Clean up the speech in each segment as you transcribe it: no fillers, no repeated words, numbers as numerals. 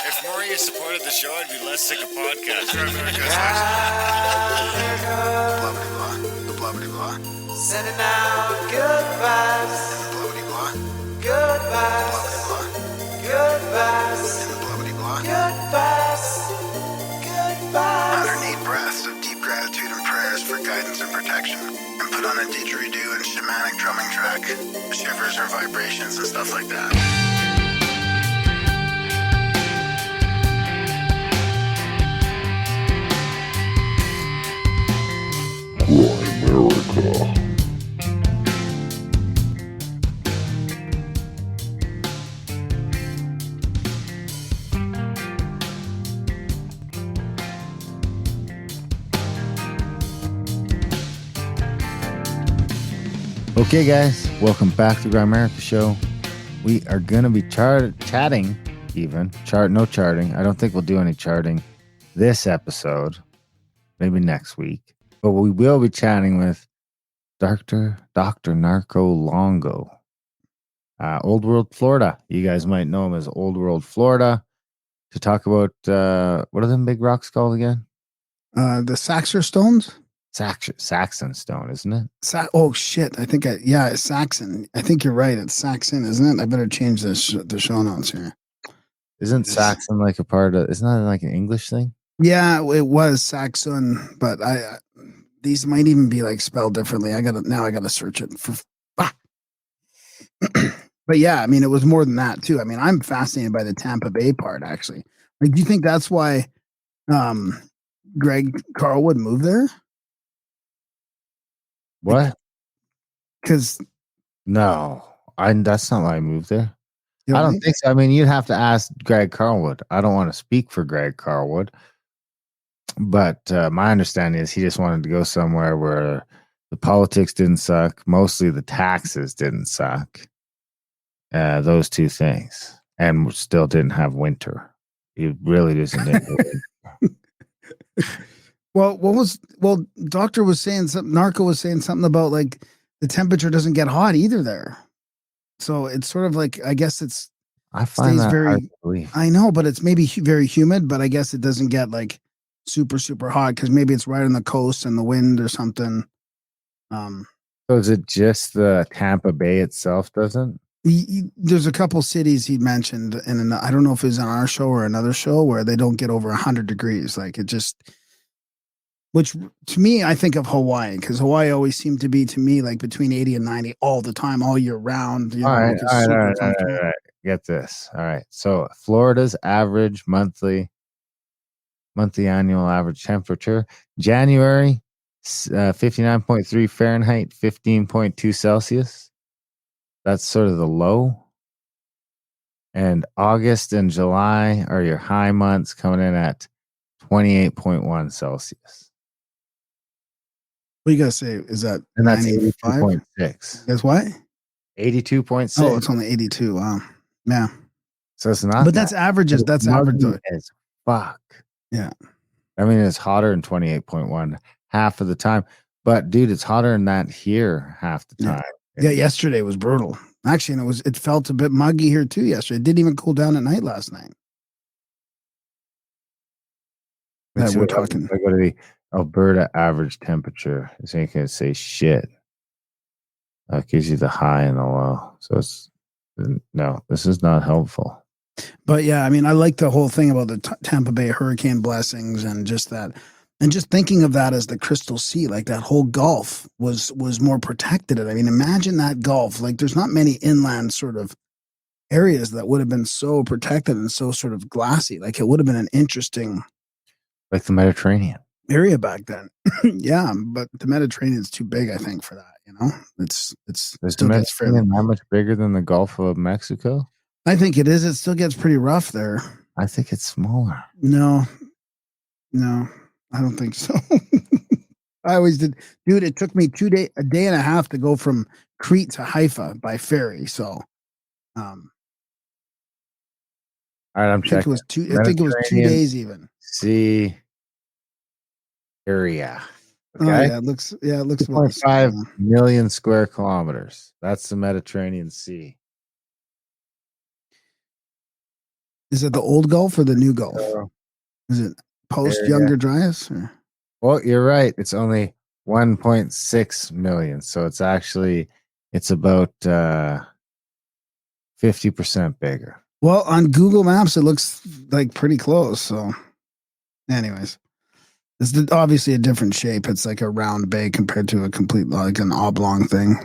If more of you supported the show, I'd be less sick of podcasts. Blah blah blah, blah blah. Sending out good vibes, Blah blah blah, good vibes, blah good vibes, blah blah. good vibes, good vibes. 108 breaths of deep gratitude and prayers for guidance and protection, and put on a didgeridoo and shamanic drumming track, shivers or vibrations and stuff like that. Okay, guys, welcome back to the Grimerica Show. We are going to be chatting, no charting. I don't think we'll do any charting this episode, maybe next week. But we will be chatting with Dr. Narco Longo, Old World, Florida. You guys might know him as Old World, Florida, to talk about, what are them big rocks called again? The Saxor stones? Saxon stone, isn't it? Oh shit! I think it's Saxon. I think you're right. It's Saxon, isn't it? I better change the show notes here. Isn't Saxon like a part of? Isn't that like an English thing? Yeah, it was Saxon, but these might even be like spelled differently. I gotta search it for. But yeah, I mean, it was more than that too. I mean, I'm fascinated by the Tampa Bay part actually. Like, do you think that's why Greg Carlwood moved there? What? Because no, that's not why I moved there. you know I what don't think so. I mean, you'd have to ask Greg Carlwood. I don't want to speak for Greg Carlwood, but my understanding is he just wanted to go somewhere where the politics didn't suck, mostly the taxes didn't suck. Those two things, and still didn't have winter. He really doesn't. Well, Doctor was saying something, Narco was saying something about like the temperature doesn't get hot either there. So it's sort of like, I guess I find stays that very, hard to believe. I know, but it's maybe very humid, but I guess it doesn't get like super, super hot because maybe it's right on the coast and the wind or something. So is it just the Tampa Bay itself doesn't? There's a couple cities he mentioned, and I don't know if it was on our show or another show where they don't get over 100 degrees. Like it just, which to me, I think of Hawaii because Hawaii always seemed to be to me like between 80 and 90 all the time, all year round. All right. Get this. All right. So Florida's average monthly annual average temperature, January, 59.3 Fahrenheit, 15.2 Celsius. That's sort of the low. And August and July are your high months, coming in at 28.1 Celsius. What do you guys say? Is that And that's 95? 82.6. Guess what? 82.6. Oh, it's only 82. Wow. Yeah. So it's not. But that's averages. That's average. As fuck. Yeah. I mean, it's hotter than 28.1 half of the time. But dude, it's hotter than that here half the time. Yeah, yesterday was brutal. Actually, and it felt a bit muggy here too yesterday. It didn't even cool down at night last night. Let's see we're what talking. I go to the Alberta average temperature. This ain't gonna say shit. That gives you the high and the low. So no, this is not helpful. But yeah, I mean, I like the whole thing about the Tampa Bay hurricane blessings and just that, and just thinking of that as the Crystal Sea, like that whole Gulf was more protected. I mean, imagine that Gulf. Like, there's not many inland sort of areas that would have been so protected and so sort of glassy. Like, it would have been an interesting, like the Mediterranean area back then. Yeah, but the Mediterranean's too big, I think, for that. You know, it's is the Mediterranean that much bigger than the Gulf of Mexico? I think it is. It still gets pretty rough there. I think it's smaller. No, I don't think so. I always did, dude. It took me a day and a half to go from Crete to Haifa by ferry. So, all right, I'm checking. I think it was 2 days even. Sea area. Okay. Oh yeah, it looks 2.5 million square kilometers. That's the Mediterranean Sea. Is it the old Gulf or the new Gulf? So, Is it post There, Younger Dryas? Or? well, you're right. It's only 1.6 million. So it's about 50% bigger. Well, on Google Maps, it looks like pretty close. So, anyways, it's obviously a different shape. It's like a round bay compared to a complete, like an oblong thing.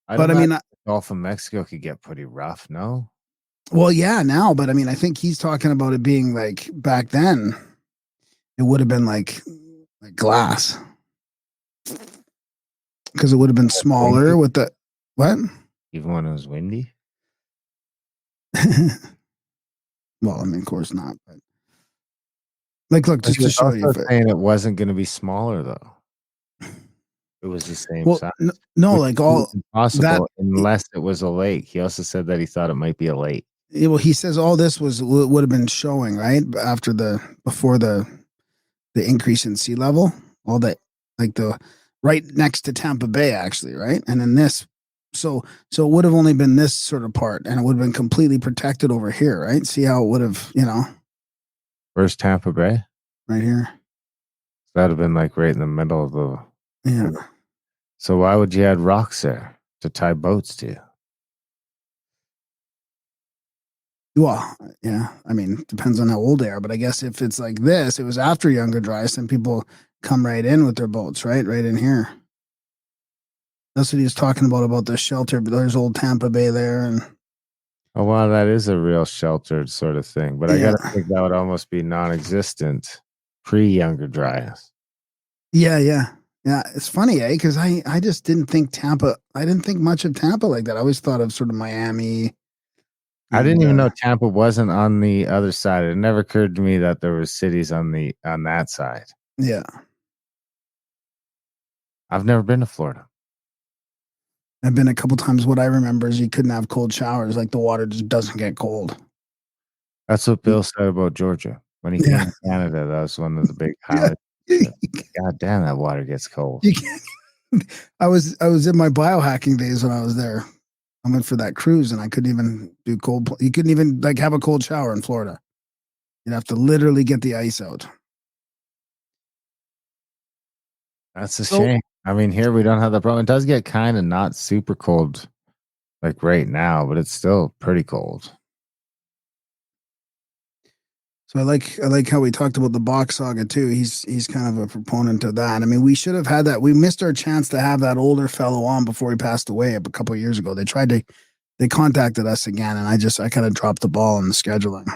But I mean, the Gulf of Mexico could get pretty rough, no? well, yeah, now, but I mean, I think he's talking about it being like back then, it would have been like glass because it would have been smaller Windy? with the what? Even when it was windy? Well, I mean, of course not. But like, look, But just he to was show you. also saying it wasn't going to be smaller, though. It was the same Well, size. no, Which like is all that. impossible unless it was a lake. He also said that he thought it might be a lake. Well, he says all this would have been showing right after before the increase in sea level, all that like the right next to Tampa Bay, actually, right, and then this. So it would have only been this sort of part, and it would have been completely protected over here, right? See how it would have, Where's Tampa Bay? right here. That'd have been like right in the middle of the. Yeah. So why would you add rocks there to tie boats to? Well, yeah. I mean, depends on how old they are, but I guess if it's like this, it was after Younger Dryas, and people come right in with their boats, right in here. That's what he was talking about the shelter. But there's old Tampa Bay there, and Oh wow, that is a real sheltered sort of thing. But I gotta think that would almost be non-existent pre-Younger Dryas. Yeah. It's funny, because I just didn't think Tampa. I didn't think much of Tampa like that. I always thought of sort of Miami. I didn't even know Tampa wasn't on the other side. It never occurred to me that there was cities on that side. Yeah. I've never been to Florida. I've been a couple times. What I remember is you couldn't have cold showers. Like the water just doesn't get cold. That's what Bill said about Georgia. When he came to Canada, that was one of the big highlights. God damn, that water gets cold. I was in my biohacking days when I was there. I went for that cruise and I couldn't even do cold. You couldn't even like have a cold shower in Florida. You'd have to literally get the ice out. That's a shame. I mean, here we don't have the problem. It does get kind of not super cold like right now, but it's still pretty cold. So I like how we talked about the box saga too. He's kind of a proponent of that. I mean, we should have had that. We missed our chance to have that older fellow on before he passed away a couple of years ago. They contacted us again, and I kind of dropped the ball on the scheduling.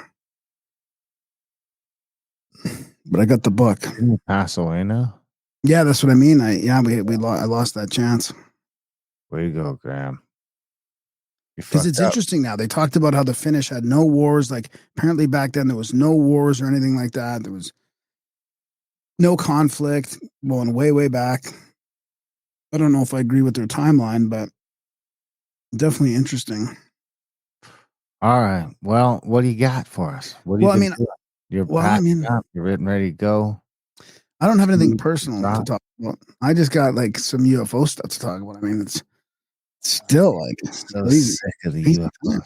But I got the book. Didn't he pass away now? Yeah, that's what I mean. I lost that chance. Way to go, Graham. Because it's interesting now. They talked about how the Finnish had no wars. Like apparently back then there was no wars or anything like that. There was no conflict going way, way back. I don't know if I agree with their timeline, but definitely interesting. All right. Well, what do you got for us? What do you doing? You're packing up. You're getting ready to go. I don't have anything personal to talk about. I just got like some UFO stuff to talk about. I mean, it's still like so sick of the UFO.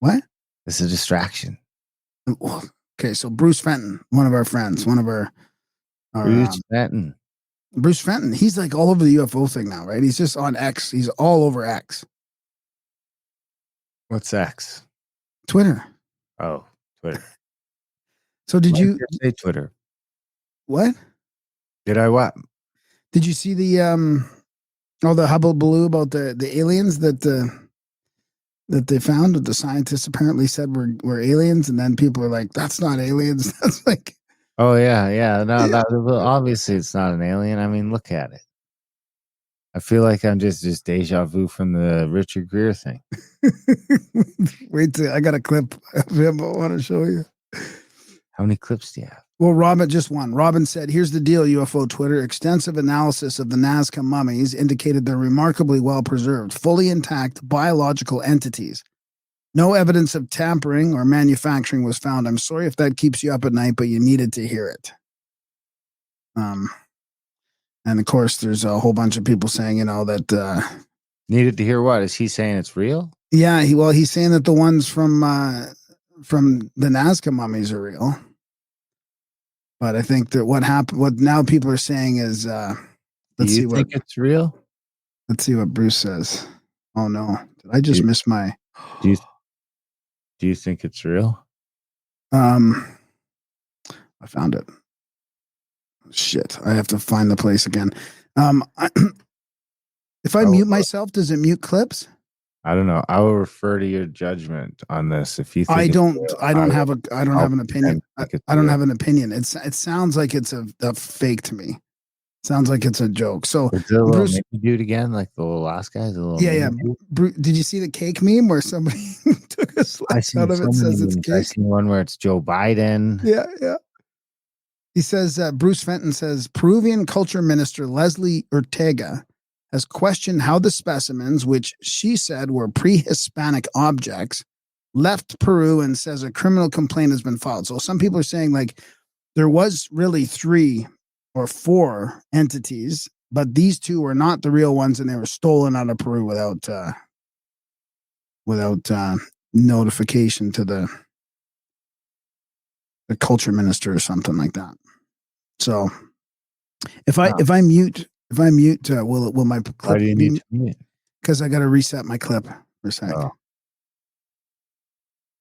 What? It's a distraction. Okay, so Bruce Fenton, one of our friends, Bruce Fenton. Bruce Fenton, he's like all over the UFO thing now, right? He's just on X. He's all over X. What's X? Twitter. Oh, Twitter. So did you say Twitter? What? Did I what? Did you see the the hullabaloo about the aliens that they found? That the scientists apparently said were aliens, and then people are like, "That's not aliens." That's like, oh yeah. No, obviously it's not an alien. I mean, look at it. I feel like I'm just deja vu from the Richard Gere thing. Wait till I got a clip of him I want to show you. How many clips do you have? Well, Robin, just one. Robin said, here's the deal, UFO Twitter. Extensive analysis of the Nazca mummies indicated they're remarkably well preserved, fully intact biological entities. No evidence of tampering or manufacturing was found. I'm sorry if that keeps you up at night, but you needed to hear it. And of course, there's a whole bunch of people saying, that... Needed to hear what? Is he saying it's real? Yeah, he's saying that the ones from from the Nazca mummies are real. But I think that what now people are saying is, Do let's you see think it's real? let's see what Bruce says. Oh no, did I just miss my? Do you think it's real? I found it. Shit, I have to find the place again. If I mute myself, does it mute clips? I don't know. I will refer to your judgment on this. If you think I don't have an I'll opinion. pretend I don't real. have an opinion. It sounds like it's a fake to me. Sounds like it's a joke. So Is there a little Bruce, mini dude again, like the little last guy? The little yeah. mini dude? Bruce, did you see the cake meme where somebody took a I slice seen out of so it? many Says it's memes. I cake. seen one where it's Joe Biden. Yeah. He says Bruce Fenton says Peruvian culture minister Leslie Ortega has questioned how the specimens, which she said were pre-Hispanic objects, left Peru, and says a criminal complaint has been filed. So some people are saying like there was really 3 or 4 entities, but these 2 were not the real ones, and they were stolen out of Peru without notification to the culture minister or something like that. So if I mute, will my clip? Why do you need to mute? Because I got to reset my clip for a sec. Oh.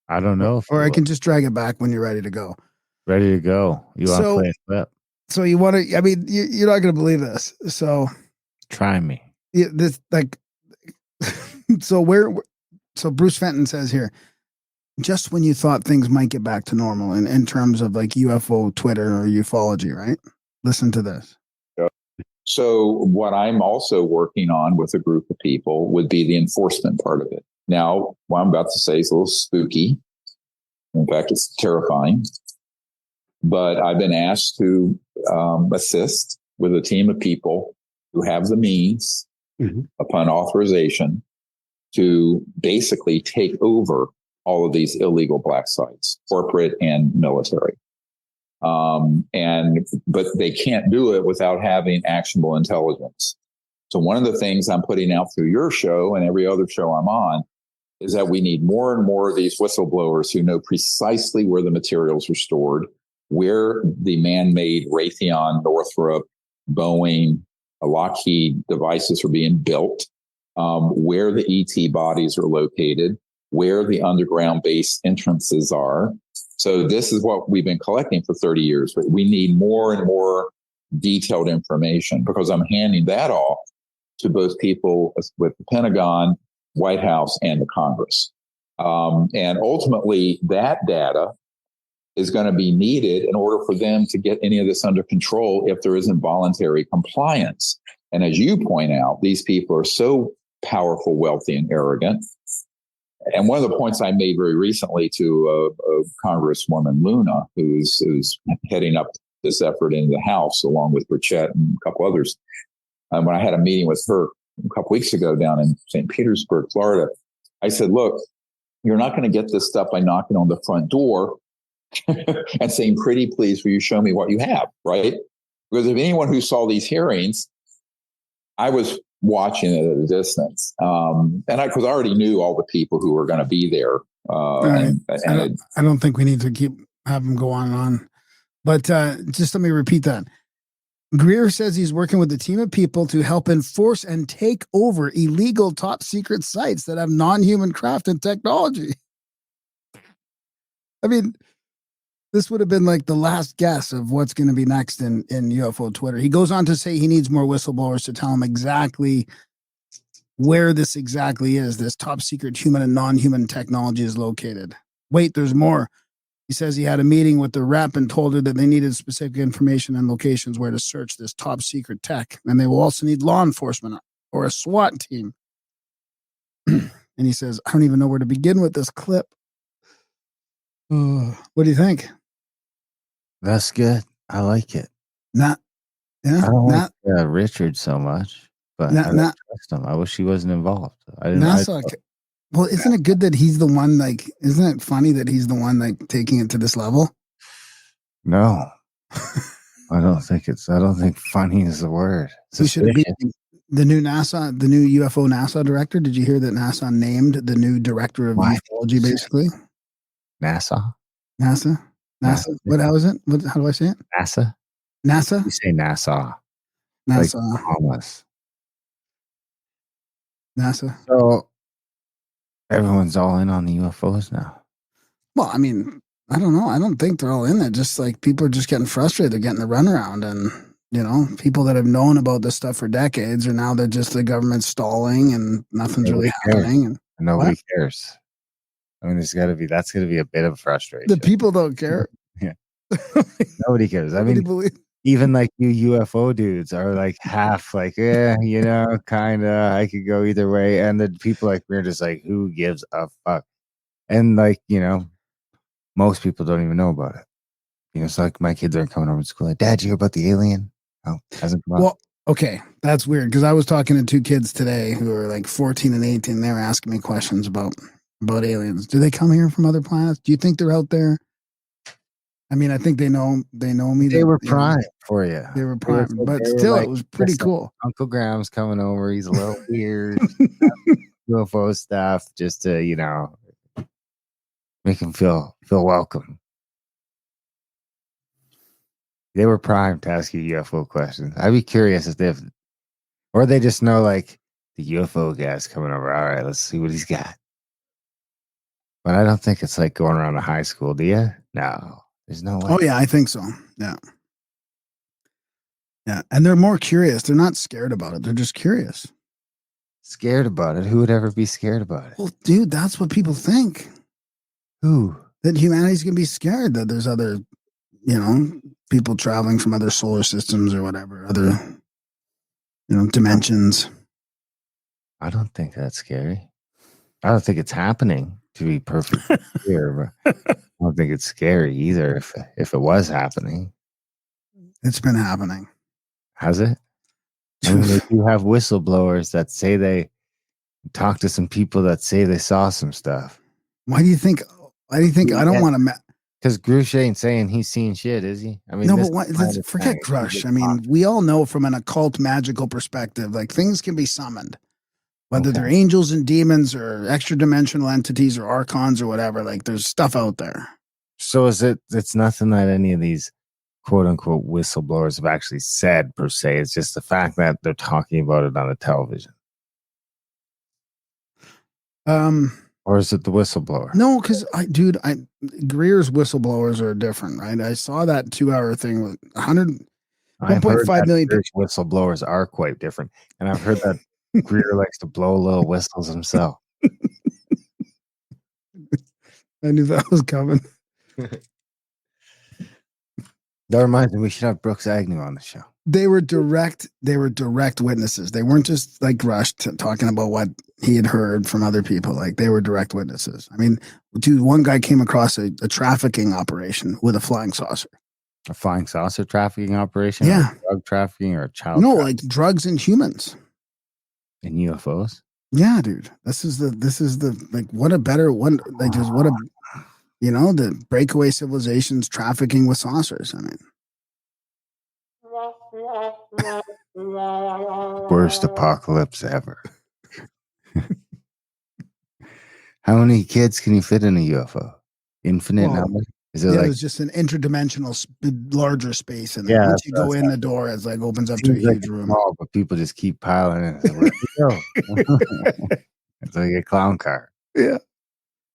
I don't know. Or I can just drag it back when you're ready to go. Ready to go. You want to play a clip? So you want to? I mean, you're not going to believe this. So try me. This like. So Bruce Fenton says here, just when you thought things might get back to normal in terms of like UFO Twitter or ufology, right? Listen to this. So what I'm also working on with a group of people would be the enforcement part of it. Now, what I'm about to say is a little spooky. In fact, it's terrifying. But I've been asked to assist with a team of people who have the means, upon authorization, to basically take over all of these illegal black sites, corporate and military. But they can't do it without having actionable intelligence. So one of the things I'm putting out through your show and every other show I'm on is that we need more and more of these whistleblowers who know precisely where the materials are stored, where the man-made Raytheon, Northrop, Boeing, Lockheed devices are being built, where the ET bodies are located, where the underground base entrances are. So this is what we've been collecting for 30 years, but we need more and more detailed information because I'm handing that off to both people with the Pentagon, White House, and the Congress. And ultimately, that data is going to be needed in order for them to get any of this under control if there isn't voluntary compliance. And as you point out, these people are so powerful, wealthy, and arrogant. And one of the points I made very recently to a Congresswoman Luna, who's heading up this effort in the House, along with Burchett and a couple others, when I had a meeting with her a couple weeks ago down in St. Petersburg, Florida, I said, look, you're not going to get this stuff by knocking on the front door and saying, pretty please, will you show me what you have, right? Because if anyone who saw these hearings, I was watching it at a distance. Because I already knew all the people who were going to be there. I don't think we need to have them go on and on. But just let me repeat that. Greer says he's working with a team of people to help enforce and take over illegal top secret sites that have non-human craft and technology. I mean, this would have been like the last guess of what's going to be next in UFO Twitter. He goes on to say he needs more whistleblowers to tell him exactly where this exactly is. This top secret human and non-human technology is located. Wait, there's more. He says he had a meeting with the rep and told her that they needed specific information and locations where to search this top secret tech. And they will also need law enforcement or a SWAT team. And he says, I don't even know where to begin with this clip. What do you think? That's good. I like it. I don't like Richard so much, but I don't trust him. I wish he wasn't involved. Well, isn't it good that he's the one, like, isn't it funny that he's the one, like, taking it to this level? No. I don't think funny is the word. He should be the new UFO NASA director. Did you hear that NASA named the new director of ufology, basically? NASA? NASA. NASA. What? How is it? How do I say it? NASA? NASA. You say NASA. Like NASA. Bahamas. NASA. So everyone's all in on the UFOs now. Well, I mean, I don't know. I don't think they're all in there. Just like people are just getting frustrated. They're getting the runaround, and people that have known about this stuff for decades are now they're just the government's stalling and nothing's really happening. And nobody cares. I mean, that's got to be a bit of frustration. The people don't care. Yeah. Nobody cares. Nobody I mean, believes. even like you UFO dudes are like half like, kind of, I could go either way. And the people like we're just like, who gives a fuck? And like, most people don't even know about it. It's like my kids aren't coming over to school like, Dad, you hear about the alien? Oh, hasn't come up. Well, okay, that's weird because I was talking to two kids today who are like 14 and 18. They were asking me questions about aliens. Do they come here from other planets? Do you think they're out there? I mean, I think they know me. They were primed for you. They were primed, but still, it was pretty cool. Uncle Graham's coming over. He's a little weird. UFO stuff just to, make him feel welcome. They were primed to ask you UFO questions. I'd be curious if or they just know like the UFO guy's coming over. All right, let's see what he's got. But I don't think it's like going around to high school, do you? No, there's no way. Oh yeah, I think so. Yeah. Yeah. And they're more curious. They're not scared about it. They're just curious. Scared about it? Who would ever be scared about it? Well, dude, that's what people think. Who? That humanity's going to be scared that there's other, people traveling from other solar systems or whatever, other, dimensions. I don't think that's scary. I don't think it's happening, to be perfectly clear. But I don't think it's scary either if it was happening. It's been happening. Has it? I mean, they do have whistleblowers that say they talk to some people that say they saw some stuff. Why do you think I don't want to... Because Grush ain't saying he's seen shit, is he? I mean, no, but forget Grush. I mean, we all know from an occult magical perspective, like things can be summoned. Whether they're angels and demons or extra dimensional entities or archons or whatever, like there's stuff out there. So it's nothing that any of these quote unquote whistleblowers have actually said per se. It's just the fact that they're talking about it on the television. Or is it the whistleblower? No, because Greer's whistleblowers are different, right? I saw that 2-hour thing with 1.5 million people. Whistleblowers are quite different. And I've heard that Greer likes to blow little whistles himself. I knew that was coming. That reminds me, we should have Brooks Agnew on the show. They were direct witnesses. They weren't just like rushed talking about what he had heard from other people. Like they were direct witnesses. I mean, dude, one guy came across a trafficking operation with a flying saucer. A flying saucer trafficking operation? Yeah. Or drug trafficking or a child No, trafficking? like drugs and humans. And UFOs? Yeah, dude. This is the like what a better one like just what a the breakaway civilizations trafficking with saucers. I mean, worst apocalypse ever. How many kids can you fit in a UFO? Infinite number? Is it it was just an interdimensional larger space, and Yeah, once you go in the door, it's like opens up to a huge room. Small, but people just keep piling in. It's like, where do we go? It's like a clown car. Yeah,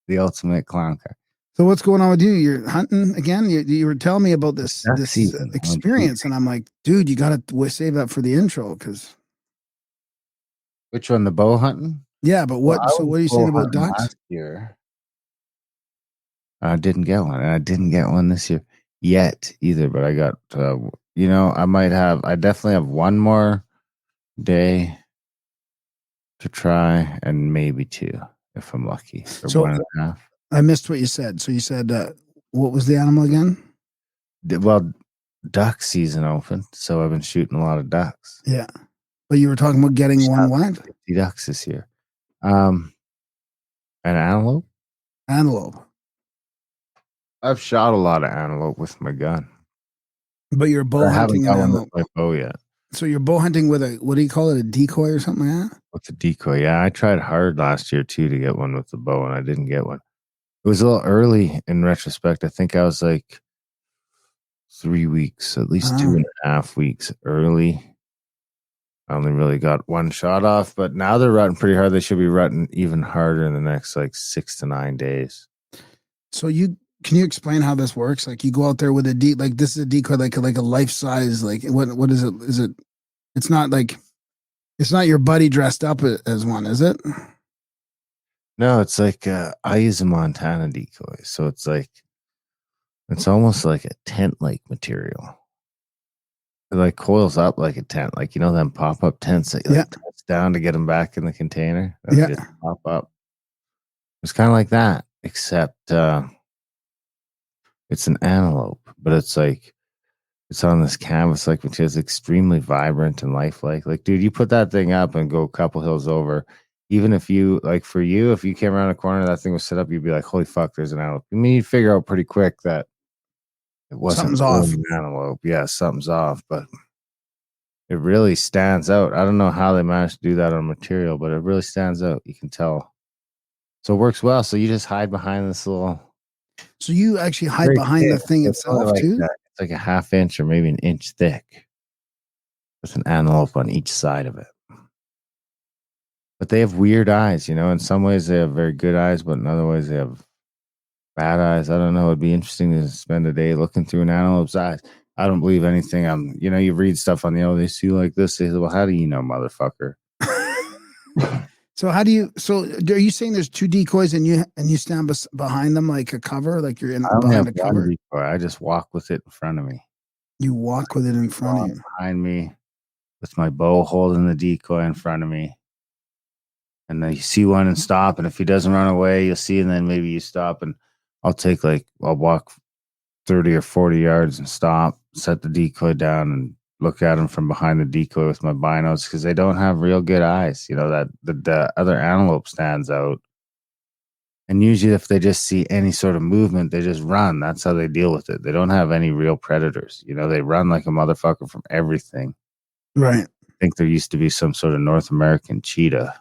the ultimate clown car. So what's going on with you? You're hunting again. You were telling me about this experience, and I'm like, dude, you got to save that for the intro because. Which one? The bow hunting? Yeah, but what? So what are you saying about ducks? Last year, I didn't get one, and I didn't get one this year yet either. But I got, I definitely have one more day to try, and maybe two if I'm lucky. Or so 1.5. I missed what you said. So you said, what was the animal again? Well, duck season opened, so I've been shooting a lot of ducks. Yeah, but you were talking about getting one what? 50 ducks this year. An antelope. Antelope. I've shot a lot of antelope with my gun, but you're bow hunting an antelope. With my bow yet. So you're bow hunting with what do you call it? A decoy or something like that? With a decoy, yeah. I tried hard last year too to get one with the bow, and I didn't get one. It was a little early in retrospect. I think I was like 3 weeks, at least 2.5 weeks early. I only really got one shot off, but now they're rutting pretty hard. They should be rutting even harder in the next like 6 to 9 days. So can you explain how this works? Like you go out there with a like this is a decoy, like a life size, like what is it? Is it? It's not like it's not your buddy dressed up as one, is it? No, it's like I use a Montana decoy, so it's almost like a tent-like material. It like coils up like a tent, like them pop-up tents that you like press down to get them back in the container. That just pop up. It's kind of like that, except it's an antelope, but it's on this canvas, like which is extremely vibrant and lifelike. Like, dude, you put that thing up and go a couple hills over. Even if you if you came around a corner, that thing was set up, you'd be like, "Holy fuck, there's an antelope." I mean, you'd figure out pretty quick that it wasn't Something's off. an antelope. Yeah, something's off, but it really stands out. I don't know how they managed to do that on material, but it really stands out. You can tell. So it works well. So you just hide behind this little. So you actually hide behind the thing itself too? It's like a ½ inch or maybe an inch thick with an antelope on each side of it. But they have weird eyes, In some ways they have very good eyes, but in other ways they have bad eyes. I don't know. It'd be interesting to spend a day looking through an antelope's eyes. I don't believe anything. You read stuff on they see you like this. They say, well, how do you know, motherfucker? So are you saying there's two decoys and you stand behind them like a cover, like you're behind a cover? Decoy. I just walk with it in front of me. You walk with it in front of you. Behind me with my bow holding the decoy in front of me. And then you see one and stop. And if he doesn't run away, you'll see. And then maybe you stop and I'll walk 30 or 40 yards and stop, set the decoy down and look at him from behind the decoy with my binos because they don't have real good eyes. That the other antelope stands out. And usually if they just see any sort of movement, they just run. That's how they deal with it. They don't have any real predators. They run like a motherfucker from everything. Right. I think there used to be some sort of North American cheetah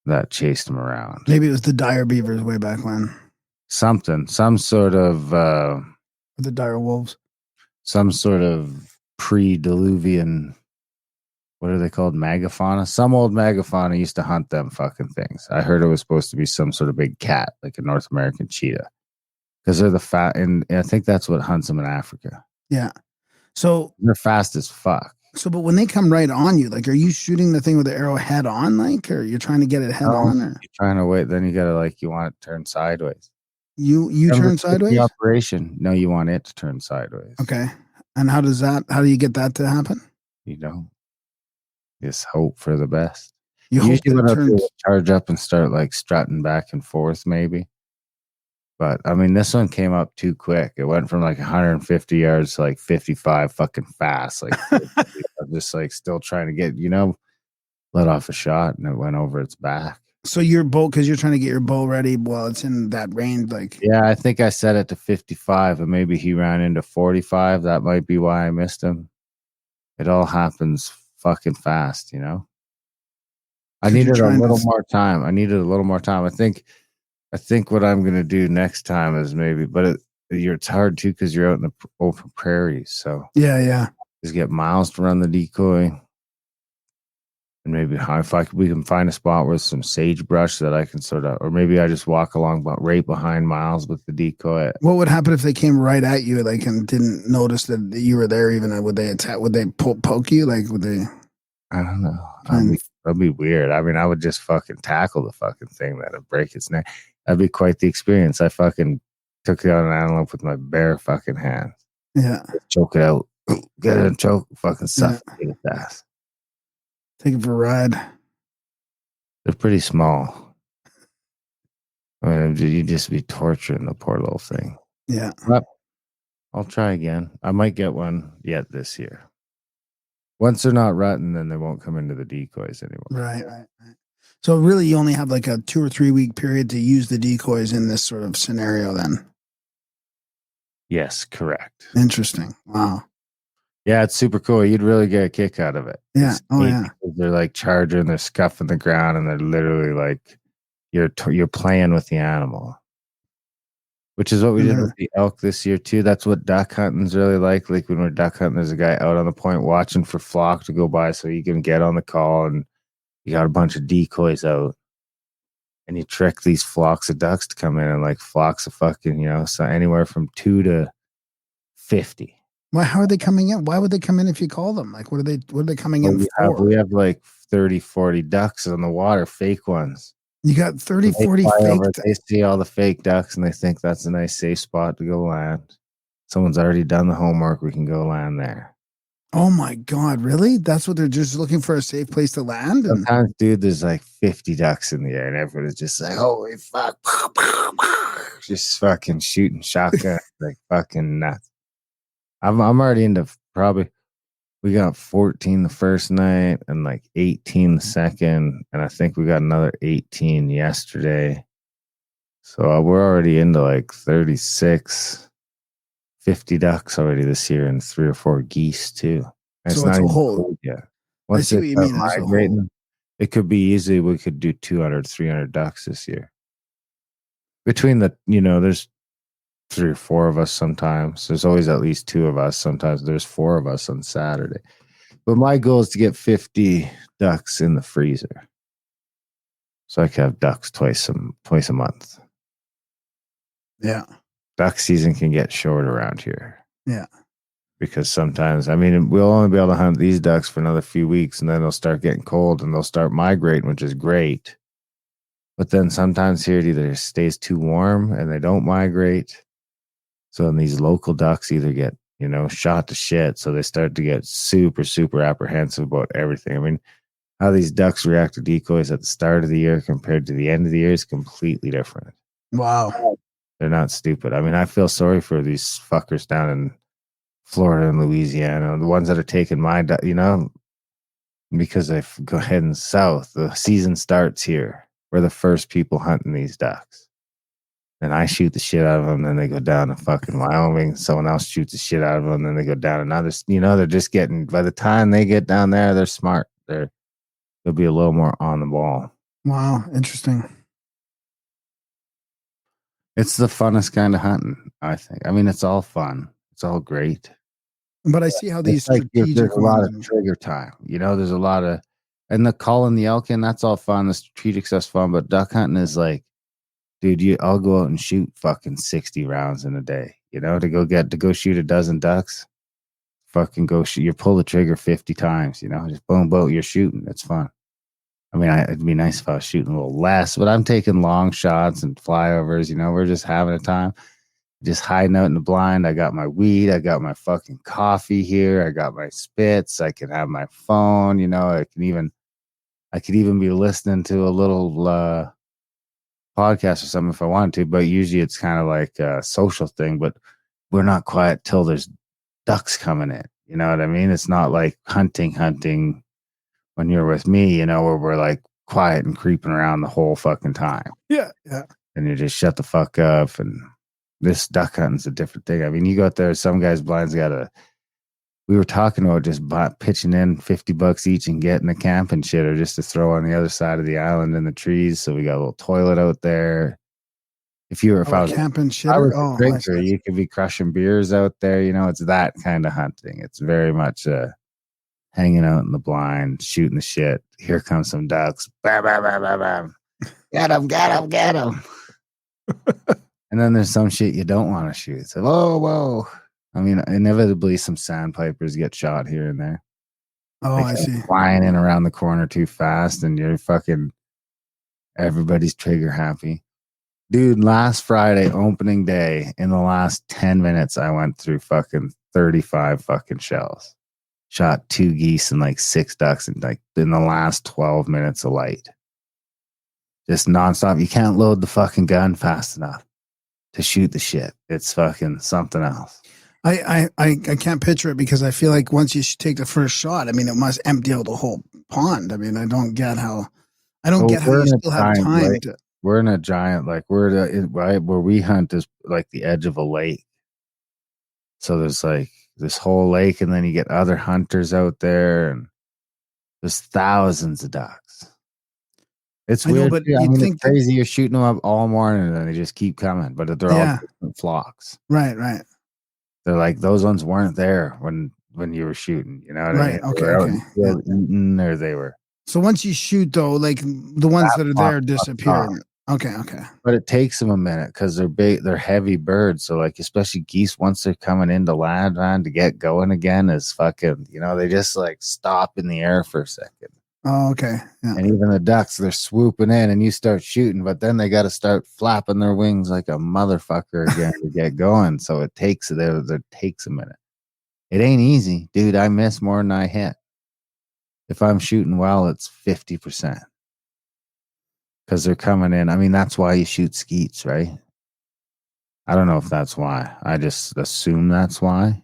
that chased them around. Maybe it was the dire beavers way back when. Some sort of the dire wolves. Some sort of pre-Diluvian, what are they called? Megafauna? Some old megafauna used to hunt them fucking things. I heard it was supposed to be some sort of big cat, like a North American cheetah. Because they're the fat, and I think that's what hunts them in Africa. Yeah. So they're fast as fuck. So, but when they come right on you, like, are you shooting the thing with the arrow head on, or you're trying to get it head on? Or? You're trying to wait, then you gotta you want it to turn sideways. You turn sideways? The operation. No, you want it to turn sideways. Okay. And how do you get that to happen? You don't. Just hope for the best. You usually when I charge up and start strutting back and forth, maybe. But I mean, this one came up too quick. It went from 150 yards to 55 fucking fast. I'm just still trying to get, let off a shot and it went over its back. So your bow, because you're trying to get your bow ready while it's in that range, Yeah, I think I set it to 55 and maybe he ran into 45. That might be why I missed him. It all happens fucking fast, I needed a little more time. I think what I'm going to do next time is maybe, but it's hard too because you're out in the open prairies. So yeah, just get Miles to run the decoy, and maybe we can find a spot with some sagebrush that I can or maybe I just walk along right behind Miles with the decoy. What would happen if they came right at you, and didn't notice that you were there? Even would they attack? Would they poke you? Would they? I don't know. That'd be weird. I mean, I would just fucking tackle the fucking thing that'd break its neck. That'd be quite the experience. I fucking took out an antelope with my bare fucking hands. Yeah. Choke it out. Get it and choke. Fucking suffocate its ass. Take it for a ride. They're pretty small. I mean, you'd just be torturing the poor little thing. Yeah. But I'll try again. I might get one yet this year. Once they're not rutting, then they won't come into the decoys anymore. Right. So really, you only have a 2 or 3 week period to use the decoys in this sort of scenario then? Yes, correct. Interesting. Wow. Yeah, it's super cool. You'd really get a kick out of it. Yeah. Yeah. They're charging, they're scuffing the ground, and they're literally you're playing with the animal. which is what we And did they're- with the elk this year too. That's what duck hunting's really like. Like when we're duck hunting, there's a guy out on the point watching for flock to go by so you can get on the call, and you got a bunch of decoys out. And you trick these flocks of ducks to come in, and like flocks of fucking, so anywhere from 2 to 50. Why? How are they coming in? Why would they come in if you call them? Like, what are they coming Well, in for? we have like 30, 40 ducks on the water, fake ones. You got 30, They 40 fly fake. over, they see all the fake ducks and they think that's a nice safe spot to go land. Someone's already done the homework. We can go land there. Oh my God, really? That's what they're just looking for, a safe place to land? And Sometimes, dude, there's like 50 ducks in the air and everybody's just like, holy fuck. Just fucking shooting shotgun like fucking nuts. I'm already into probably, we got 14 the first night and like 18 the second. And I think we got another 18 yesterday. So we're already into like 36, 50 ducks already this year and 3 or 4 geese too. And So it's not it's a even whole- cold yet. I Once see they what you start mean. There's a whole- migrating, it could be easy. We could do 200, 300 ducks this year. Between the, there's 3 or 4 of us sometimes. There's always at least 2 of us. Sometimes there's 4 of us on Saturday. But my goal is to get 50 ducks in the freezer. So I can have ducks twice a month. Yeah. Duck season can get short around here. Yeah. Because sometimes, we'll only be able to hunt these ducks for another few weeks, and then they'll start getting cold and they'll start migrating, which is great. But then sometimes here it either stays too warm and they don't migrate. So then these local ducks either get, shot to shit. So they start to get super, super apprehensive about everything. How these ducks react to decoys at the start of the year compared to the end of the year is completely different. Wow. They're not stupid. I feel sorry for these fuckers down in Florida and Louisiana, the ones that are taking my, because they go heading south. The season starts here. We're the first people hunting these ducks. And I shoot the shit out of them. Then they go down to fucking Wyoming. Someone else shoots the shit out of them. Then they go down another. They're just getting, by the time they get down there, they're smart. They'll be a little more on the ball. Wow. Interesting. It's the funnest kind of hunting, I think. It's all fun. It's all great. But I see how these It's like there's strategic a lot ones. of trigger time. There's a lot of, and the calling the elk in, that's all fun. The strategic stuff's fun, but duck hunting is like, dude, I'll go out and shoot fucking 60 rounds in a day. To go shoot a dozen ducks, fucking go shoot. You pull the trigger 50 times. Just boom, boom, you're shooting. It's fun. It'd be nice if I was shooting a little less, but I'm taking long shots and flyovers. We're just having a time. Just hiding out in the blind. I got my weed. I got my fucking coffee here. I got my spits. I can have my phone. I could even be listening to a little podcast or something if I wanted to. But usually it's kind of like a social thing. But we're not quiet till there's ducks coming in. You know what I mean? It's not like hunting when you're with me. Where we're like quiet and creeping around the whole fucking time. Yeah. Yeah. And you just shut the fuck up. And this duck hunting's a different thing. You go out there, some guys' blinds we were talking about just pitching in $50 each and getting a camping shitter just to throw on the other side of the island in the trees. So we got a little toilet out there. If I was camping shitter. I was a drinker, you could be crushing beers out there. It's that kind of hunting. It's very much hanging out in the blind, shooting the shit. Here comes some ducks. Bam, bam, bam, bam, bam. Get them. And then there's some shit you don't want to shoot. So, whoa. Inevitably some sandpipers get shot here and there. Oh, I see. Flying in around the corner too fast and you're fucking, everybody's trigger happy. Dude, last Friday, opening day, in the last 10 minutes, I went through fucking 35 fucking shells. Shot 2 geese and like 6 ducks in the last 12 minutes of light. Just nonstop. You can't load the fucking gun fast enough to shoot the shit. It's fucking something else. I can't picture it because I feel like once you take the first shot, it must empty out the whole pond. I don't get how you still have time to. We're in a giant, right where we hunt is like the edge of a lake. So there's like this whole lake, and then you get other hunters out there, and there's thousands of ducks. It's I know, weird. but Too. I you'd mean, it's think that, crazy. You're shooting them up all morning and then they just keep coming, but they're all yeah, different flocks. right, They're like, those ones weren't there when you were shooting. You know what I mean? right. They Okay, were out in okay, the yeah. field eating, or they were. So once you shoot, though, like the ones That that are flock there fucked disappear. off. Okay. But it takes them a minute because they're big, they're heavy birds. So like, especially geese, once they're coming into land, man, to get going again is fucking, they just like stop in the air for a second. Oh, okay, yeah. And even the ducks, they're swooping in and you start shooting, but then they got to start flapping their wings like a motherfucker again to get going. So it takes, it takes a minute. It ain't easy, dude. I miss more than I hit. If I'm shooting well, it's 50%. Because they're coming in. I mean, that's why you shoot skeets, right? I don't know if that's why. I just assume that's why.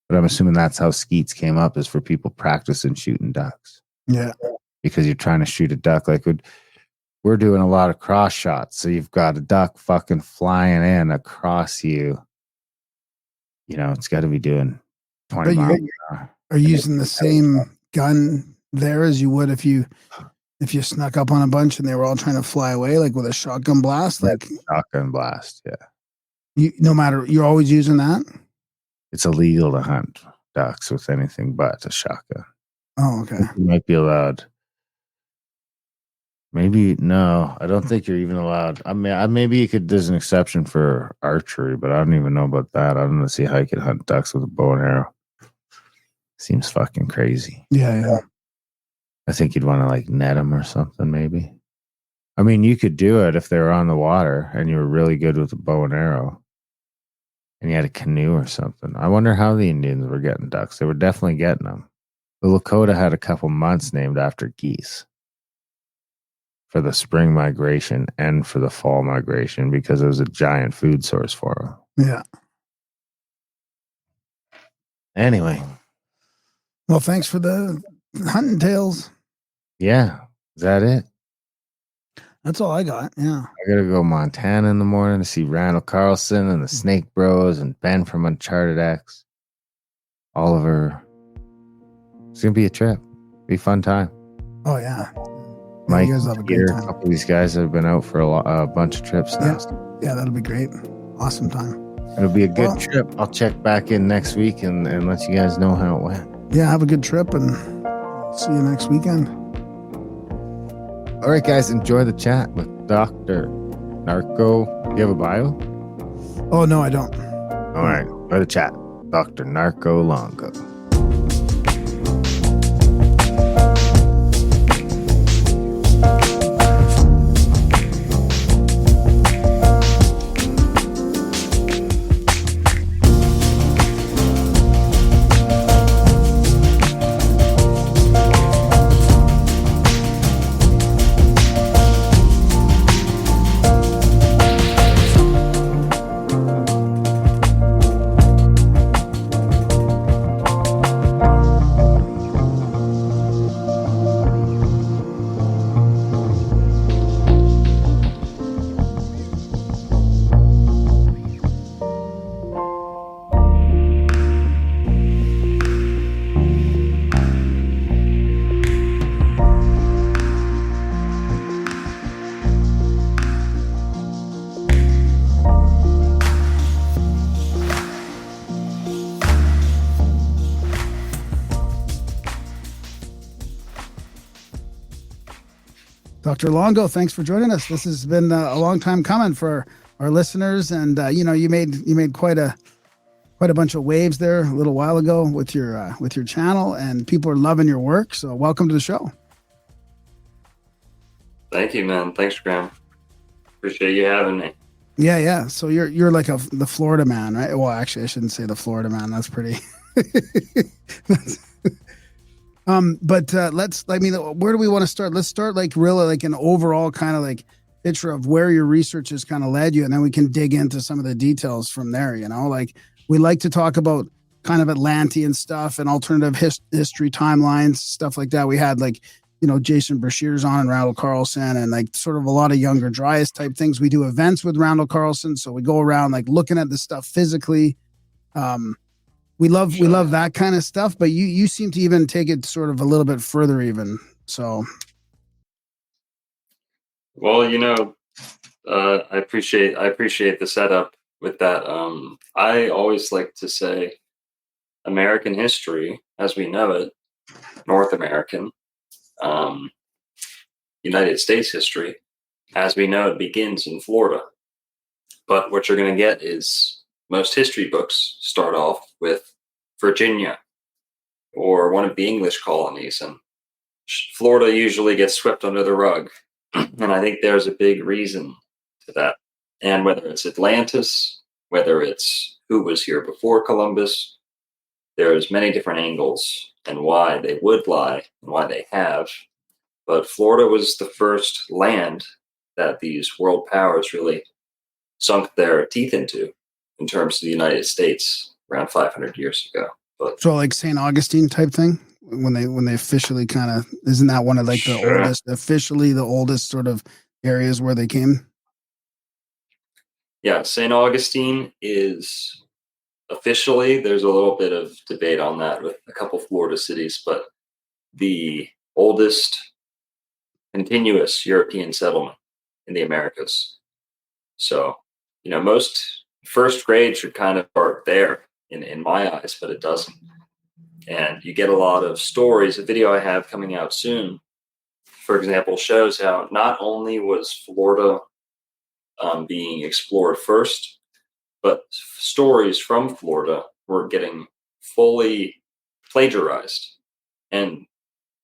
But I'm assuming that's how skeets came up, is for people practicing shooting ducks. Yeah. Because you're trying to shoot a duck. Like we're doing a lot of cross shots. So you've got a duck fucking flying in across you. It's got to be doing 20 But miles you an hour. are using the same gun there as you would if you snuck up on a bunch and they were all trying to fly away, like with a shotgun blast. Like Shotgun blast, yeah. no matter, you're always using that. It's illegal to hunt ducks with anything but a shotgun. Oh, okay. You might be allowed. Maybe no, I don't think you're even allowed. I mean, maybe you could. There's an exception for archery, but I don't even know about that. I don't see how you could hunt ducks with a bow and arrow. Seems fucking crazy. Yeah. I think you'd want to like net them or something. Maybe. I mean, you could do it if they were on the water and you were really good with a bow and arrow, and you had a canoe or something. I wonder how the Indians were getting ducks. They were definitely getting them. The Lakota had a couple months named after geese for the spring migration and for the fall migration because it was a giant food source for them. Yeah. Anyway. Well, thanks for the hunting tales. Yeah. Is that it? That's all I got. Yeah. I got to go Montana in the morning to see Randall Carlson and the Snake Bros and Ben from Uncharted X. Oliver. It's going to be a trip. Be a fun time. Oh, yeah. Mike, you guys have a Peter, great a time. couple of these guys have been out for a bunch of trips now. Yeah, that'll be great. Awesome time. It'll be a good trip. I'll check back in next week and let you guys know how it went. Yeah, have a good trip and see you next weekend. All right, guys, enjoy the chat with Dr. Narco. Do you have a bio? Oh, no, I don't. All right, enjoy the chat. Dr. Narco Longo. Dr. Longo, thanks for joining us. This has been a long time coming for our listeners, and you made quite a bunch of waves there a little while ago with your channel, and people are loving your work. So welcome to the show. Thank you, man. Thanks, Graham. Appreciate you having me. Yeah. So you're like the Florida man, right? Well, actually, I shouldn't say the Florida man. That's pretty. But where do we want to start? Let's start like really like an overall kind of like picture of where your research has kind of led you, and then we can dig into some of the details from there. Like we like to talk about kind of Atlantean stuff and alternative history timelines, stuff like that. We had like Jason Brashears on and Randall Carlson, and like sort of a lot of younger Dryas type things. We do events with Randall Carlson, so we go around like looking at the stuff physically. We love that kind of stuff, but you seem to even take it sort of a little bit further even. So Well, I appreciate the setup with that. I always like to say American history, as we know it, North American, um, United States history, as we know it, begins in Florida. But what you're going to get is most history books start off with Virginia or one of the English colonies, and Florida usually gets swept under the rug. And I think there's a big reason to that. And whether it's Atlantis, whether it's who was here before Columbus, there's many different angles and why they would lie and why they have. But Florida was the first land that these world powers really sunk their teeth into in terms of the United States around 500 years ago. But So like St. Augustine type thing when they officially kind of, isn't that one of like the Sure. oldest, officially the oldest sort of areas where they came? yeah, St. Augustine is officially, there's a little bit of debate on that with a couple Florida cities, but the oldest continuous European settlement in the Americas. So, most first grade should kind of start there in my eyes, but it doesn't. And you get a lot of stories. A video I have coming out soon, for example, shows how not only was Florida being explored first, but stories from Florida were getting fully plagiarized and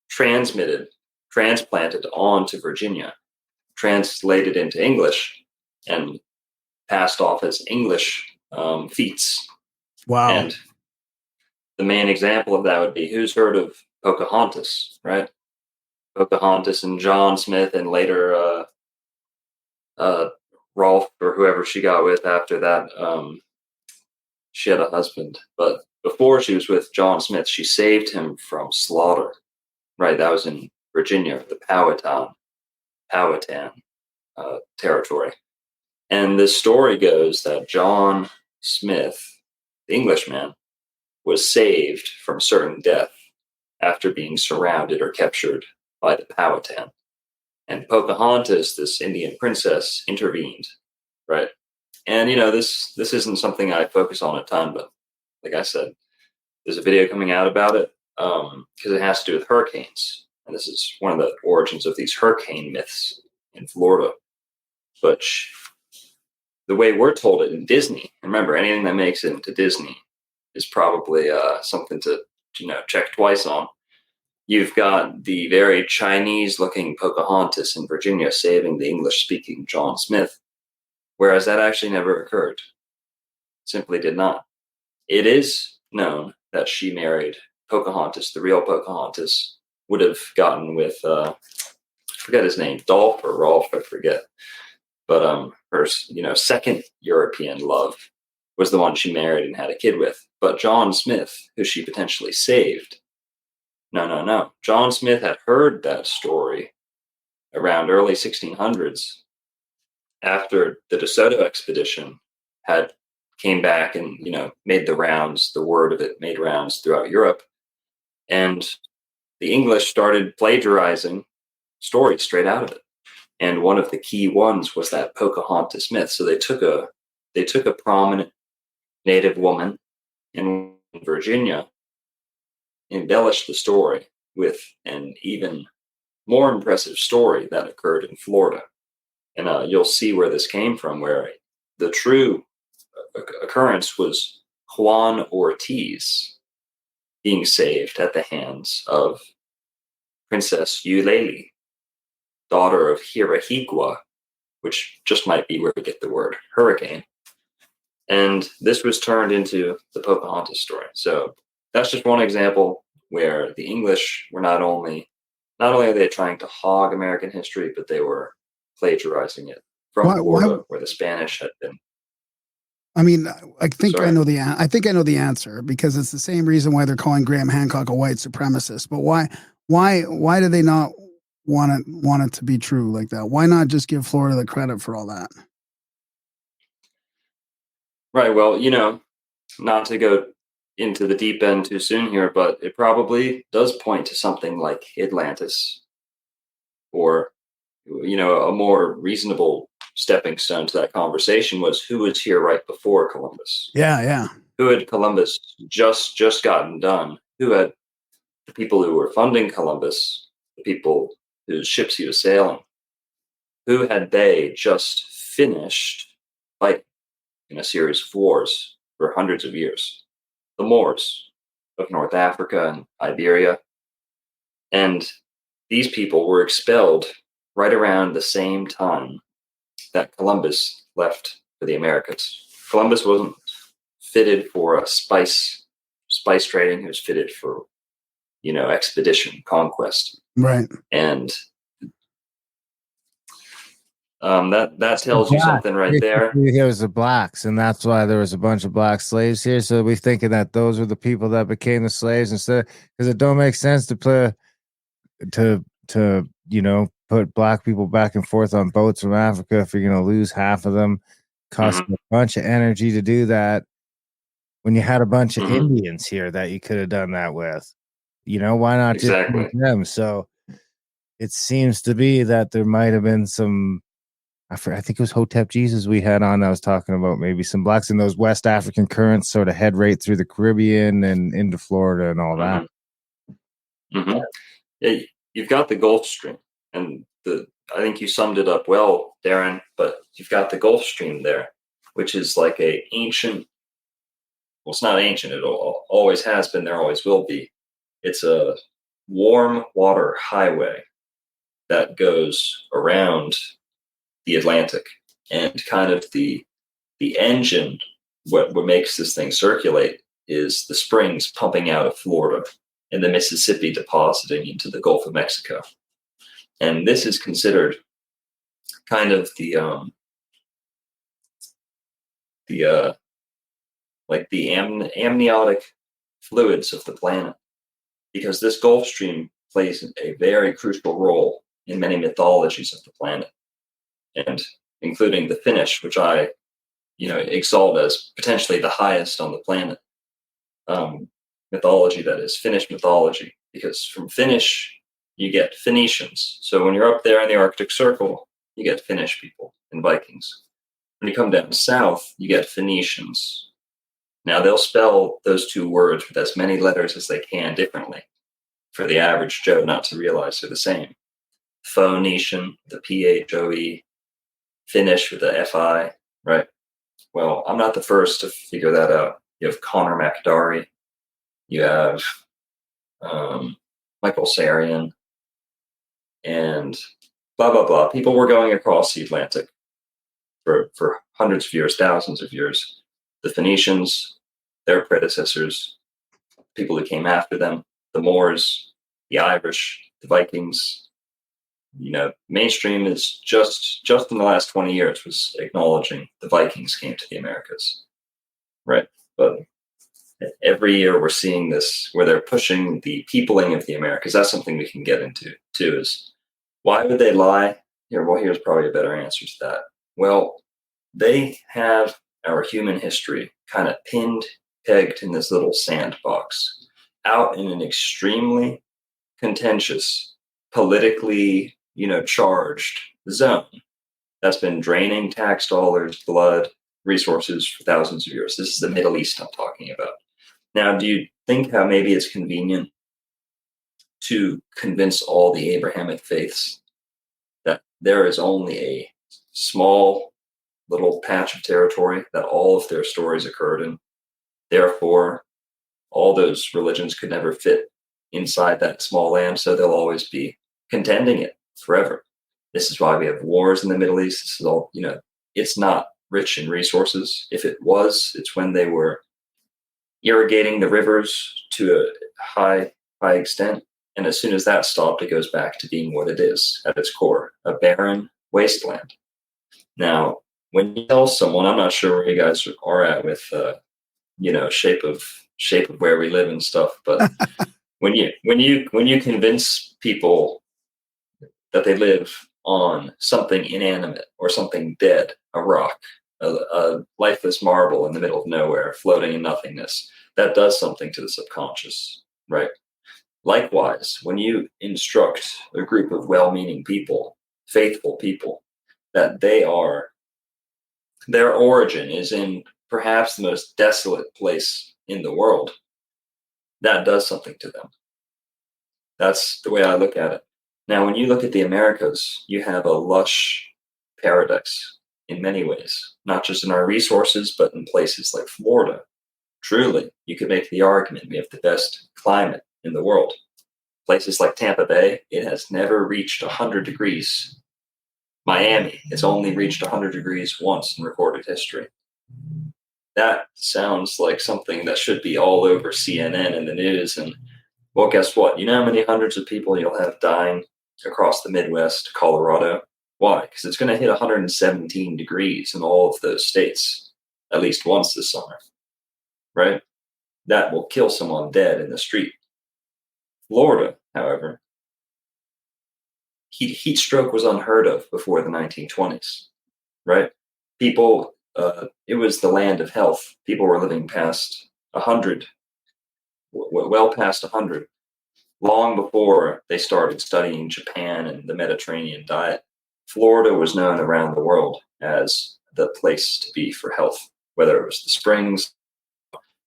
transplanted onto Virginia, translated into English, and passed off as English feats. Wow. And the main example of that would be, who's heard of Pocahontas, right? Pocahontas and John Smith, and later Rolfe or whoever she got with after that. She had a husband, but before she was with John Smith, she saved him from slaughter. Right, that was in Virginia, the Powhatan territory. And this story goes that John Smith, the Englishman, was saved from certain death after being surrounded or captured by the Powhatan. And Pocahontas, this Indian princess, intervened, right? And this isn't something I focus on a ton, but like I said, there's a video coming out about it because it has to do with hurricanes, and this is one of the origins of these hurricane myths in Florida. But the way we're told it in Disney, remember, anything that makes it into Disney is probably something to check twice on. You've got the very Chinese-looking Pocahontas in Virginia saving the English-speaking John Smith, whereas that actually never occurred. Simply did not. It is known that she married Pocahontas, the real Pocahontas, would have gotten with, I forget his name, Dolph or Rolfe, I forget. But her, second European love was the one she married and had a kid with. But John Smith, who she potentially saved, no. John Smith had heard that story around early 1600s after the DeSoto expedition had came back and made the rounds. The word of it made rounds throughout Europe, and the English started plagiarizing stories straight out of it. And one of the key ones was that Pocahontas myth. So they took a prominent native woman in Virginia, embellished the story with an even more impressive story that occurred in Florida. And you'll see where this came from, where the true occurrence was Juan Ortiz being saved at the hands of Princess Eulalie, daughter of Hirahigua, which just might be where we get the word hurricane. And this was turned into the Pocahontas story. So that's just one example where the English were not only are they trying to hog American history, but they were plagiarizing it from Florida, where the Spanish had been. I mean, I think Sorry. I know the answer, because it's the same reason why they're calling Graham Hancock a white supremacist. But why do they not want it to be true like that? Why not just give Florida the credit for all that? Right. Well, not to go into the deep end too soon here, but it probably does point to something like Atlantis or a more reasonable stepping stone to that conversation was who was here right before Columbus. Yeah. Who had Columbus just gotten done? Who had the people who were funding Columbus, the people whose ships he was sailing? Who had they just finished fighting in a series of wars for hundreds of years? The Moors of North Africa and Iberia. And these people were expelled right around the same time that Columbus left for the Americas. Columbus wasn't fitted for a spice trading. He was fitted for, expedition, conquest. Right. And that tells you something right there. It was the blacks, and that's why there was a bunch of black slaves here. So we're thinking that those were the people that became the slaves instead, because it don't make sense to put black people back and forth on boats from Africa if you're going to lose half of them. Cost a bunch of energy to do that when you had a bunch of Indians here that you could have done that with. Why not just use them? So it seems to be that there might have been some. I think it was Hotep Jesus we had on. I was talking about maybe some blacks in those West African currents sort of head right through the Caribbean and into Florida and all that. Yeah, you've got the Gulf Stream, and I think you summed it up well, Darren. But you've got the Gulf Stream there, which is like a ancient. Well, it's not ancient. It always has been. There always will be. It's a warm water highway that goes around the Atlantic, and kind of the engine, what makes this thing circulate is the springs pumping out of Florida and the Mississippi depositing into the Gulf of Mexico. And this is considered kind of the amniotic fluids of the planet, because this Gulf Stream plays a very crucial role in many mythologies of the planet, and including the Finnish, which I, exalt as potentially the highest on the planet. Mythology, that is Finnish mythology, because from Finnish you get Phoenicians. So when you're up there in the Arctic Circle, you get Finnish people and Vikings. When you come down south, you get Phoenicians. Now they'll spell those two words with as many letters as they can differently for the average Joe not to realize they're the same. Phoenician, the Phoe, Finnish with the Fi, right? Well, I'm not the first to figure that out. You have Connor McDarry, you have Michael Sarian, and blah, blah, blah. People were going across the Atlantic for hundreds of years, thousands of years. The Phoenicians, their predecessors, people who came after them, the Moors, the Irish, the Vikings. Mainstream is just in the last 20 years was acknowledging the Vikings came to the Americas, right? But every year we're seeing this where they're pushing the peopling of the Americas. That's something we can get into too, is why would they lie? Here's probably a better answer to that. Well, they have our human history kind of pegged in this little sandbox out in an extremely contentious, politically, charged zone that's been draining tax dollars, blood, resources for thousands of years. This is the Middle East I'm talking about. Now, do you think how maybe it's convenient to convince all the Abrahamic faiths that there is only a small little patch of territory that all of their stories occurred in? Therefore, all those religions could never fit inside that small land, so they'll always be contending it forever. This is why we have wars in the Middle East. This is all, it's not rich in resources. If it was, it's when they were irrigating the rivers to a high extent. And as soon as that stopped, it goes back to being what it is at its core, a barren wasteland. Now, when you tell someone, I'm not sure where you guys are at with, shape of where we live and stuff, but when you convince people that they live on something inanimate or something dead, a rock, a lifeless marble in the middle of nowhere, floating in nothingness, that does something to the subconscious, right? Likewise, when you instruct a group of well-meaning people faithful people, that their origin is in perhaps the most desolate place in the world, that does something to them. That's the way I look at it. Now, when you look at the Americas, you have a lush paradise in many ways, not just in our resources, but in places like Florida. Truly, you could make the argument we have the best climate in the world. Places like Tampa Bay, it has never reached 100 degrees. Miami, it's only reached 100 degrees once in recorded history. That sounds like something that should be all over CNN and the news. And well, guess what? You know how many hundreds of people you'll have dying across the Midwest, Colorado? Why? Because it's going to hit 117 degrees in all of those states at least once this summer, right? That will kill someone dead in the street. Florida, however, heat stroke was unheard of before the 1920s, right? People, it was the land of health. People were living past 100, well past 100, long before they started studying Japan and the Mediterranean diet. Florida was known around the world as the place to be for health, whether it was the springs.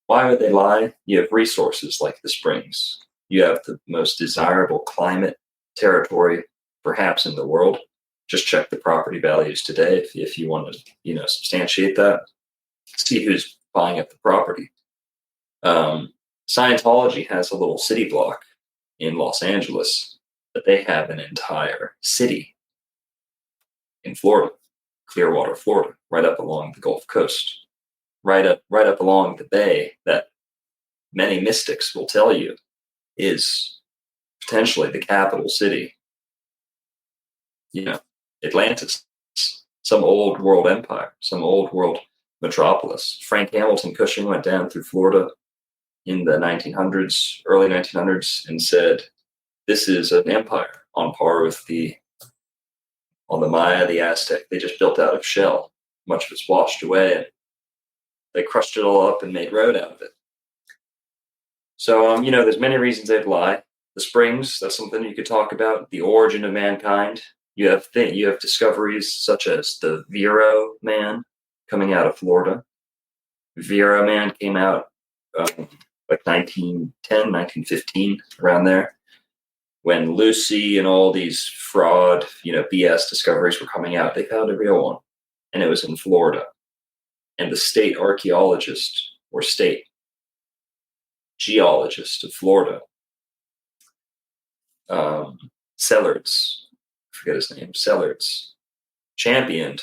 Why would they lie? You have resources like the springs. You have the most desirable climate territory, perhaps in the world. Just check the property values today if you want to, substantiate that. See who's buying up the property. Scientology has a little city block in Los Angeles, but they have an entire city in Florida, Clearwater, Florida, right up along the Gulf Coast, right up along the bay that many mystics will tell you is potentially the capital city. Atlantis, some old world empire, some old world metropolis. Frank Hamilton Cushing went down through Florida in the 1900s, early 1900s, and said, this is an empire on par with the Maya, the Aztec. They just built out of shell. Much of it's washed away, and they crushed it all up and made road out of it. So, there's many reasons they'd lie. The springs, that's something you could talk about. The origin of mankind. You have discoveries such as the Vero man coming out of Florida. Vero man came out like 1910, 1915, around there, when Lucy and all these fraud, BS discoveries were coming out. They found a real one, and it was in Florida. And the state archaeologist or state geologist of Florida, Sellards, I forget his name, Sellards, championed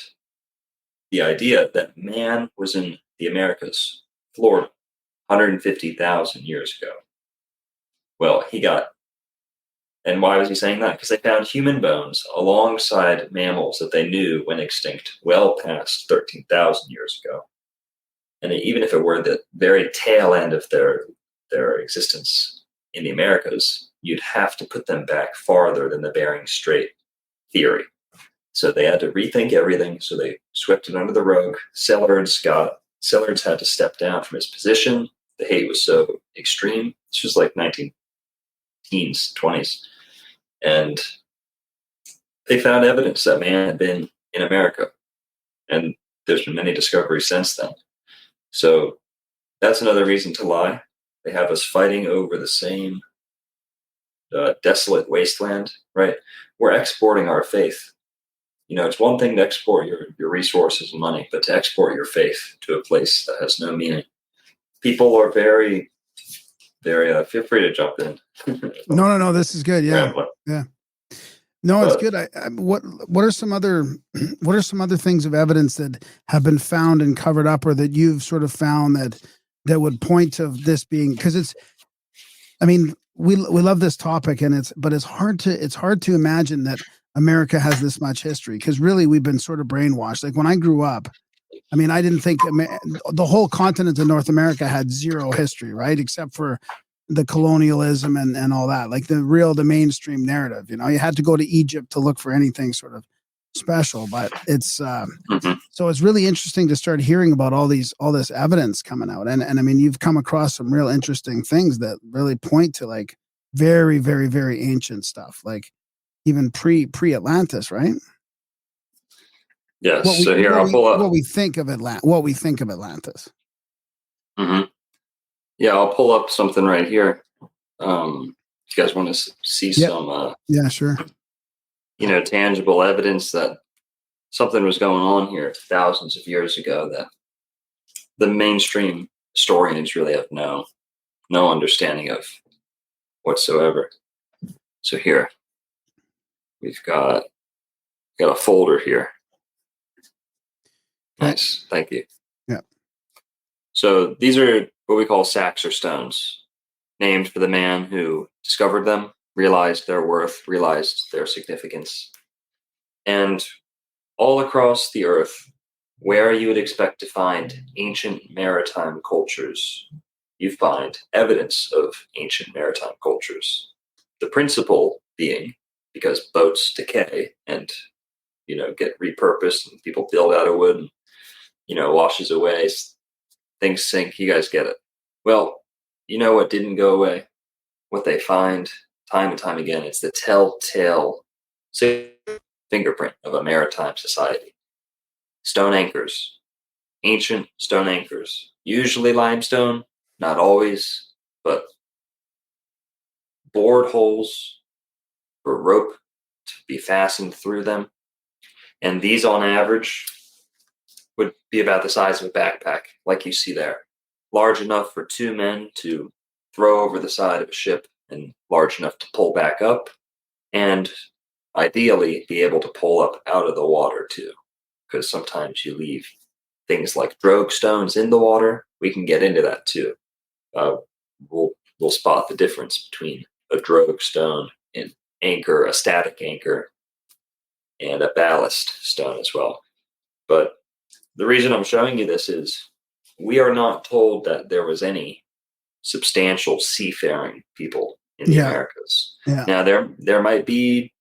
the idea that man was in the Americas, Florida, 150,000 years ago. Well, and why was he saying that? Because they found human bones alongside mammals that they knew went extinct well past 13,000 years ago. And even if it were the very tail end of their existence in the Americas, you'd have to put them back farther than the Bering Strait theory. So they had to rethink everything. So they swept it under the rug. Sellards had to step down from his position. The hate was so extreme. This was like 19teens, 20s. And they found evidence that man had been in America. And there's been many discoveries since then. So that's another reason to lie. They have us fighting over the same desolate wasteland, right? We're exporting our faith. It's one thing to export your resources and money, but to export your faith to a place that has no meaning. People are very, very, feel free to jump in. No, this is good. Yeah. No, it's good. What are some other things of evidence that have been found and covered up, or that you've sort of found that would point to this being, because we love this topic, and it's hard to imagine that America has this much history, because really we've been sort of brainwashed. Like when I grew up, I didn't think the whole continent of North America had zero history, right? Except for the colonialism and all that, like the mainstream narrative. You had to go to Egypt to look for anything sort of special. But it's so it's really interesting to start hearing about all this evidence coming out, and you've come across some real interesting things that really point to like very, very, very ancient stuff. Like even pre Atlantis, right? Yes. So here I'll pull up. What we think of Atlantis. Mm-hmm. Yeah, I'll pull up something right here. If you guys want to see some, yeah, sure. Tangible evidence that something was going on here thousands of years ago that the mainstream historians really have no understanding of whatsoever. So here we've got a folder here. Nice, thank you. Yeah. So these are what we call sacks or stones, named for the man who discovered them, realized their worth, realized their significance. And all across the earth, where you would expect to find ancient maritime cultures, you find evidence of ancient maritime cultures. The principle being because boats decay and get repurposed and people build out of wood and washes away, things sink. You guys get it. Well, what didn't go away? What they find time and time again, it's the telltale fingerprint of a maritime society. Stone anchors, ancient stone anchors, usually limestone, not always, but bored holes for rope to be fastened through them. And these on average would be about the size of a backpack, like you see there. Large enough for two men to throw over the side of a ship and large enough to pull back up, and ideally be able to pull up out of the water too, because sometimes you leave things like drogue stones in the water. We can get into that too. We'll spot the difference between a drogue stone, an anchor, a static anchor, and a ballast stone as well. But the reason I'm showing you this is we are not told that there was any substantial seafaring people in the Americas. Yeah. Now there might be,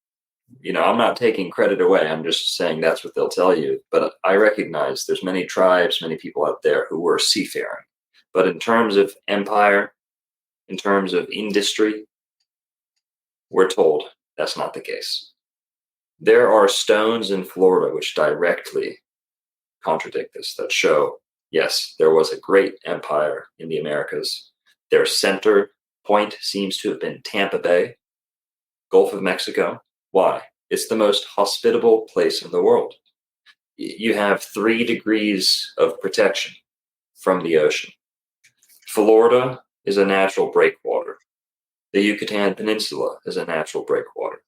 I'm not taking credit away. I'm just saying that's what they'll tell you. But I recognize there's many tribes, many people out there who were seafaring. But in terms of empire, in terms of industry, we're told that's not the case. There are stones in Florida which directly contradict this, that show, yes, there was a great empire in the Americas. Their center point seems to have been Tampa Bay, Gulf of Mexico. Why? It's the most hospitable place in the world. You have 3 degrees of protection from the ocean. Florida is a natural breakwater. The Yucatan Peninsula is a natural breakwater.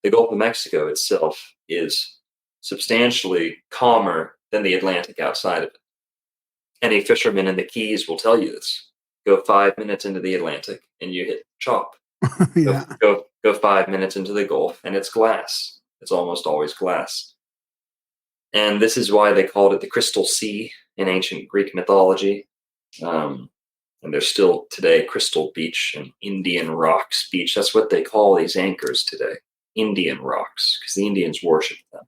The Gulf of Mexico itself is substantially calmer than the Atlantic outside of it. Any fisherman in the Keys will tell you this. Go 5 minutes into the Atlantic and you hit chop. Yeah. Go 5 minutes into the Gulf and it's glass. It's almost always glass. And this is why they called it the Crystal Sea in ancient Greek mythology. And there's still today Crystal Beach and Indian Rocks Beach. That's what they call these anchors today. Indian rocks, because the Indians worshipped them.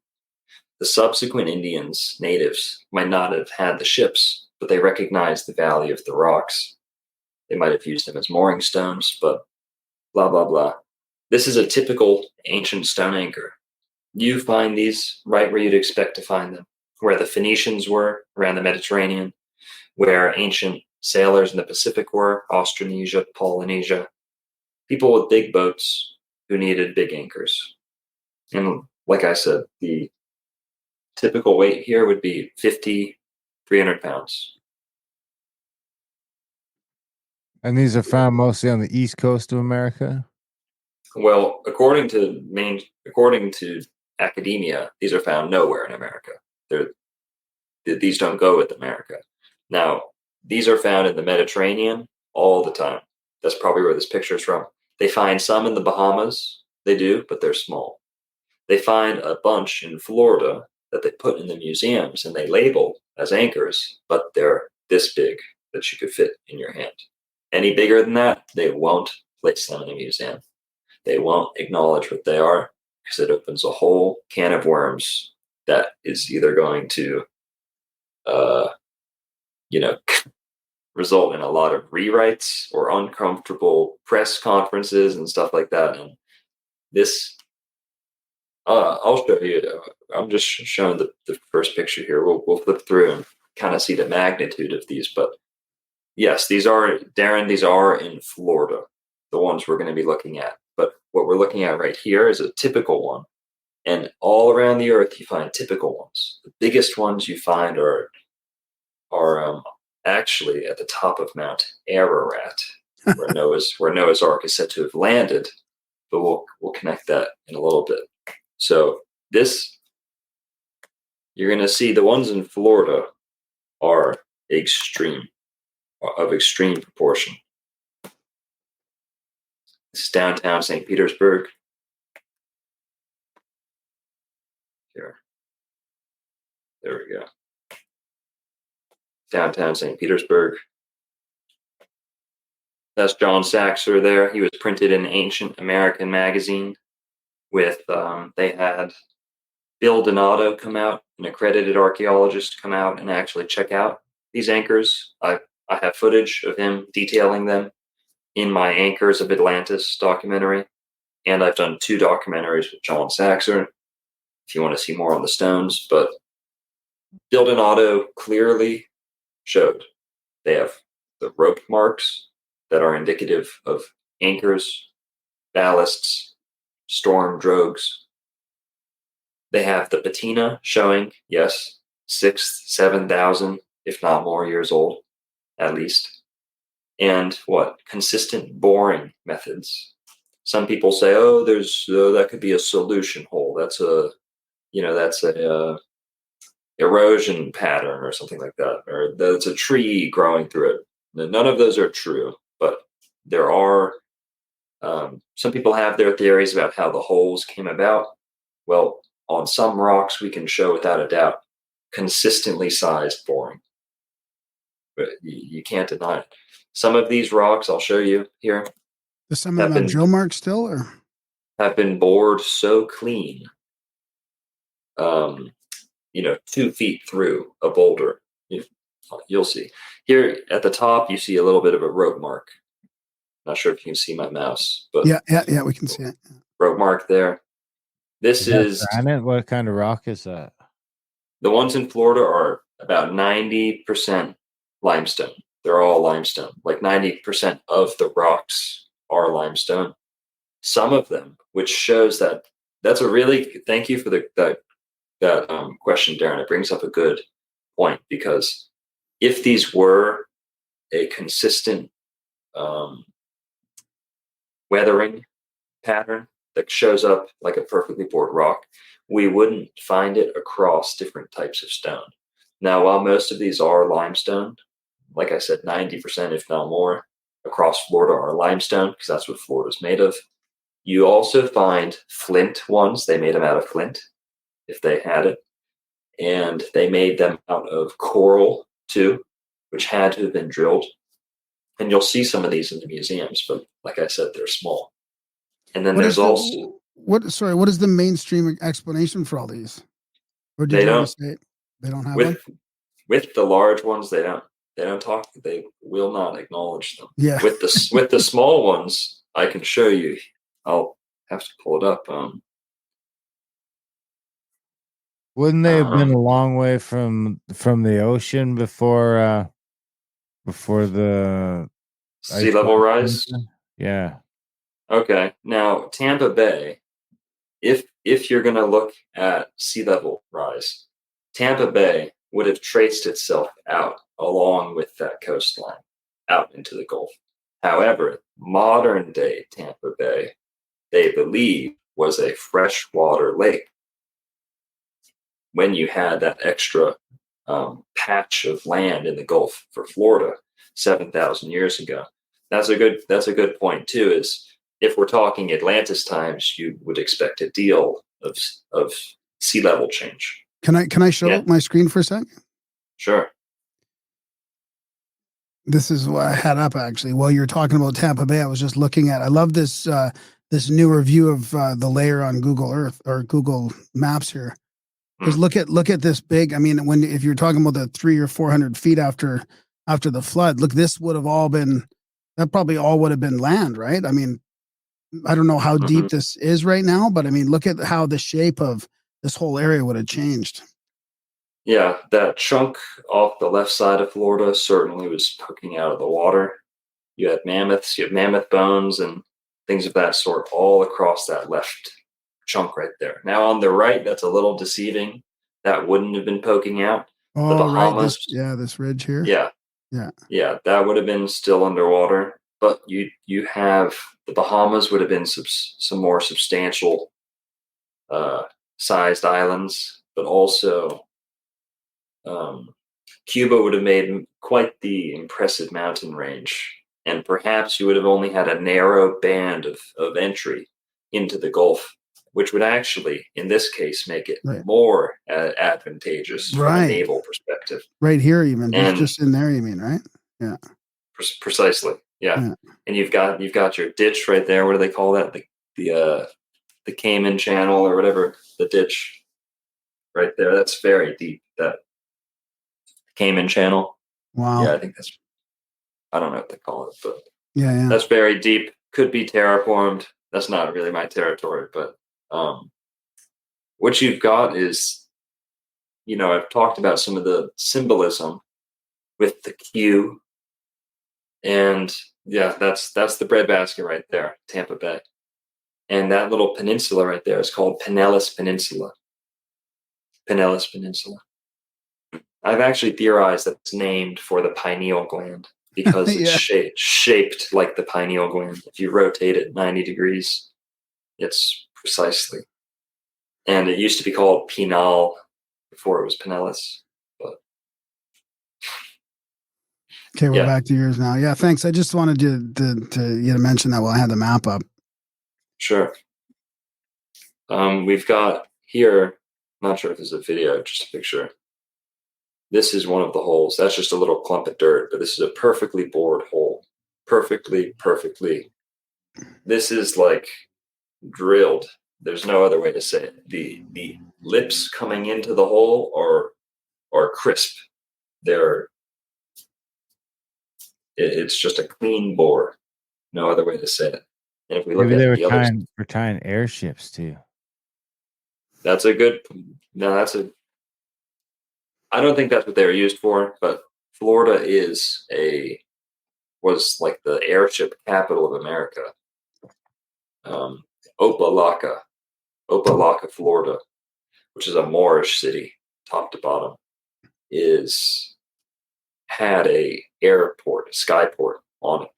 The subsequent Indians, natives, might not have had the ships, but they recognized the value of the rocks. They might have used them as mooring stones, but blah, blah, blah. This is a typical ancient stone anchor. You find these right where you'd expect to find them, where the Phoenicians were, around the Mediterranean, where ancient sailors in the Pacific were, Austronesia, Polynesia, people with big boats who needed big anchors. And like I said, the typical weight here would be 50, 300 pounds. And these are found mostly on the east coast of America? Well, according to academia, these are found nowhere in America. These don't go with America. Now, these are found in the Mediterranean all the time. That's probably where this picture is from. They find some in the Bahamas. They do, but they're small. They find a bunch in Florida that they put in the museums and they label as anchors, but they're this big that you could fit in your hand. Any bigger than that, they won't place them in a museum. They won't acknowledge what they are because it opens a whole can of worms that is either going to, result in a lot of rewrites or uncomfortable press conferences and stuff like that. And this I'll show you. I'm just showing the first picture here. We'll flip through and kind of see the magnitude of these. But yes, these are, Darren, these are in Florida, the ones we're going to be looking at. But what we're looking at right here is a typical one. And all around the earth, you find typical ones. The biggest ones you find are actually at the top of Mount Ararat, where Noah's Ark is said to have landed. But we'll connect that in a little bit. So this, you're going to see the ones in Florida are of extreme proportion. This is downtown St. Petersburg. Here. There we go. Downtown St. Petersburg. That's John Saxer there. He was printed in Ancient American magazine with, they had Bill Donato come out, an accredited archaeologist, come out and actually check out these anchors. I have footage of him detailing them in my Anchors of Atlantis documentary. And I've done 2 documentaries with John Saxer, if you want to see more on the stones. But Bill Donato clearly showed they have the rope marks that are indicative of anchors, ballasts, storm drogues. They have the patina showing, yes, 6,000, 7,000, if not more years old, at least. And consistent boring methods. Some people say, oh, that could be a solution hole. That's a erosion pattern or something like that, or that's a tree growing through it. None of those are true, but there are, some people have their theories about how the holes came about. Well, on some rocks, we can show without a doubt consistently sized boring. But you can't deny it. Some of these rocks, I'll show you here. Does some of them have drill marks still, or have been bored so clean, 2 feet through a boulder. You'll see here at the top. You see a little bit of a rope mark. Not sure if you can see my mouse, but yeah, we can see it. Rope mark there. This is granite. What kind of rock is that? The ones in Florida are about 90% limestone. They're all limestone. Like 90% of the rocks are limestone. Some of them, which shows that's a really, thank you for that question, Darren. It brings up a good point, because if these were a consistent weathering pattern that shows up like a perfectly bored rock, we wouldn't find it across different types of stone. Now, while most of these are limestone, like I said, 90%, if not more, across Florida are limestone, because that's what Florida's made of. You also find flint ones. They made them out of flint, if they had it. And they made them out of coral, too, which had to have been drilled. And you'll see some of these in the museums, but like I said, they're small. And then there's also... What is the mainstream explanation for all these? Or did they you don't say they don't have one? With the large ones, they don't talk. They will not acknowledge them. Yeah. With the small ones, I can show you. I'll have to pull it up. Wouldn't they have been a long way from the ocean before the sea level rise? Yeah. Okay. Now, Tampa Bay, if you're going to look at sea level rise, Tampa Bay would have traced itself out along with that coastline out into the Gulf. However, modern day Tampa Bay, they believe, was a freshwater lake. When you had that extra patch of land in the Gulf for Florida 7,000 years ago. That's a good point too, is if we're talking Atlantis times, you would expect a deal of sea level change. Can I show my screen for a sec? Sure. This is what I had up actually. While you're talking about Tampa Bay, I was just looking at. I love this this new review of the layer on Google Earth or Google Maps here. Because look at this big. I mean, if you're talking about the 300 or 400 feet after the flood, look, this would have all been, that probably all would have been land, right? I mean, I don't know how deep Mhm. this is right now, but I mean, look at how the shape of this whole area would have changed. Yeah, that chunk off the left side of Florida certainly was poking out of the water. You had mammoths, you have mammoth bones and things of that sort all across that left chunk right there. Now on the right, that's a little deceiving. That wouldn't have been poking out. The Oh, right. Bahamas, This ridge here. yeah, Yeah. yeah, that would have been still underwater. But you have the Bahamas would have been some more substantial uh, sized islands, but also um, Cuba would have made quite the impressive mountain range, and perhaps you would have only had a narrow band of entry into the Gulf, which would actually, in this case, make it Right. more advantageous from a Right. naval perspective. Right here, even And just in there, you mean, right? Yeah. Precisely, yeah. Yeah. And you've got your ditch right there. What do they call that? The Cayman Channel or whatever. The ditch right there. That's very deep. That Cayman Channel. Wow. Yeah, I think that's. I don't know what they call it, but Yeah. that's very deep. Could be terraformed. That's not really my territory, but what you've got is, I've talked about some of the symbolism with the Q, and yeah, that's the breadbasket right there, Tampa Bay, and that little peninsula right there is called Pinellas Peninsula. Pinellas Peninsula. I've actually theorized that it's named for the pineal gland because it's Yeah. shaped like the pineal gland. If you rotate it 90 degrees, it's precisely. And it used to be called Pinal before it was Pinellas. But Okay, we're yeah, back to yours now. Yeah, thanks. I just wanted you to mention that while I had the map up. sure. We've got here, not sure if this is a video, just a picture. This is one of the holes. That's just a little clump of dirt, but this is a perfectly bored hole. Perfectly. This is like drilled. There's no other way to say it. The lips coming into the hole are crisp. It's just a clean bore. No other way to say it. And if we look Maybe they at were the others, tying airships too. that's a good. No, I don't think that's what they were used for. But Florida was like the airship capital of America. Um, Opelika, Florida, which is a Moorish city, top to bottom, had a airport, a skyport on it.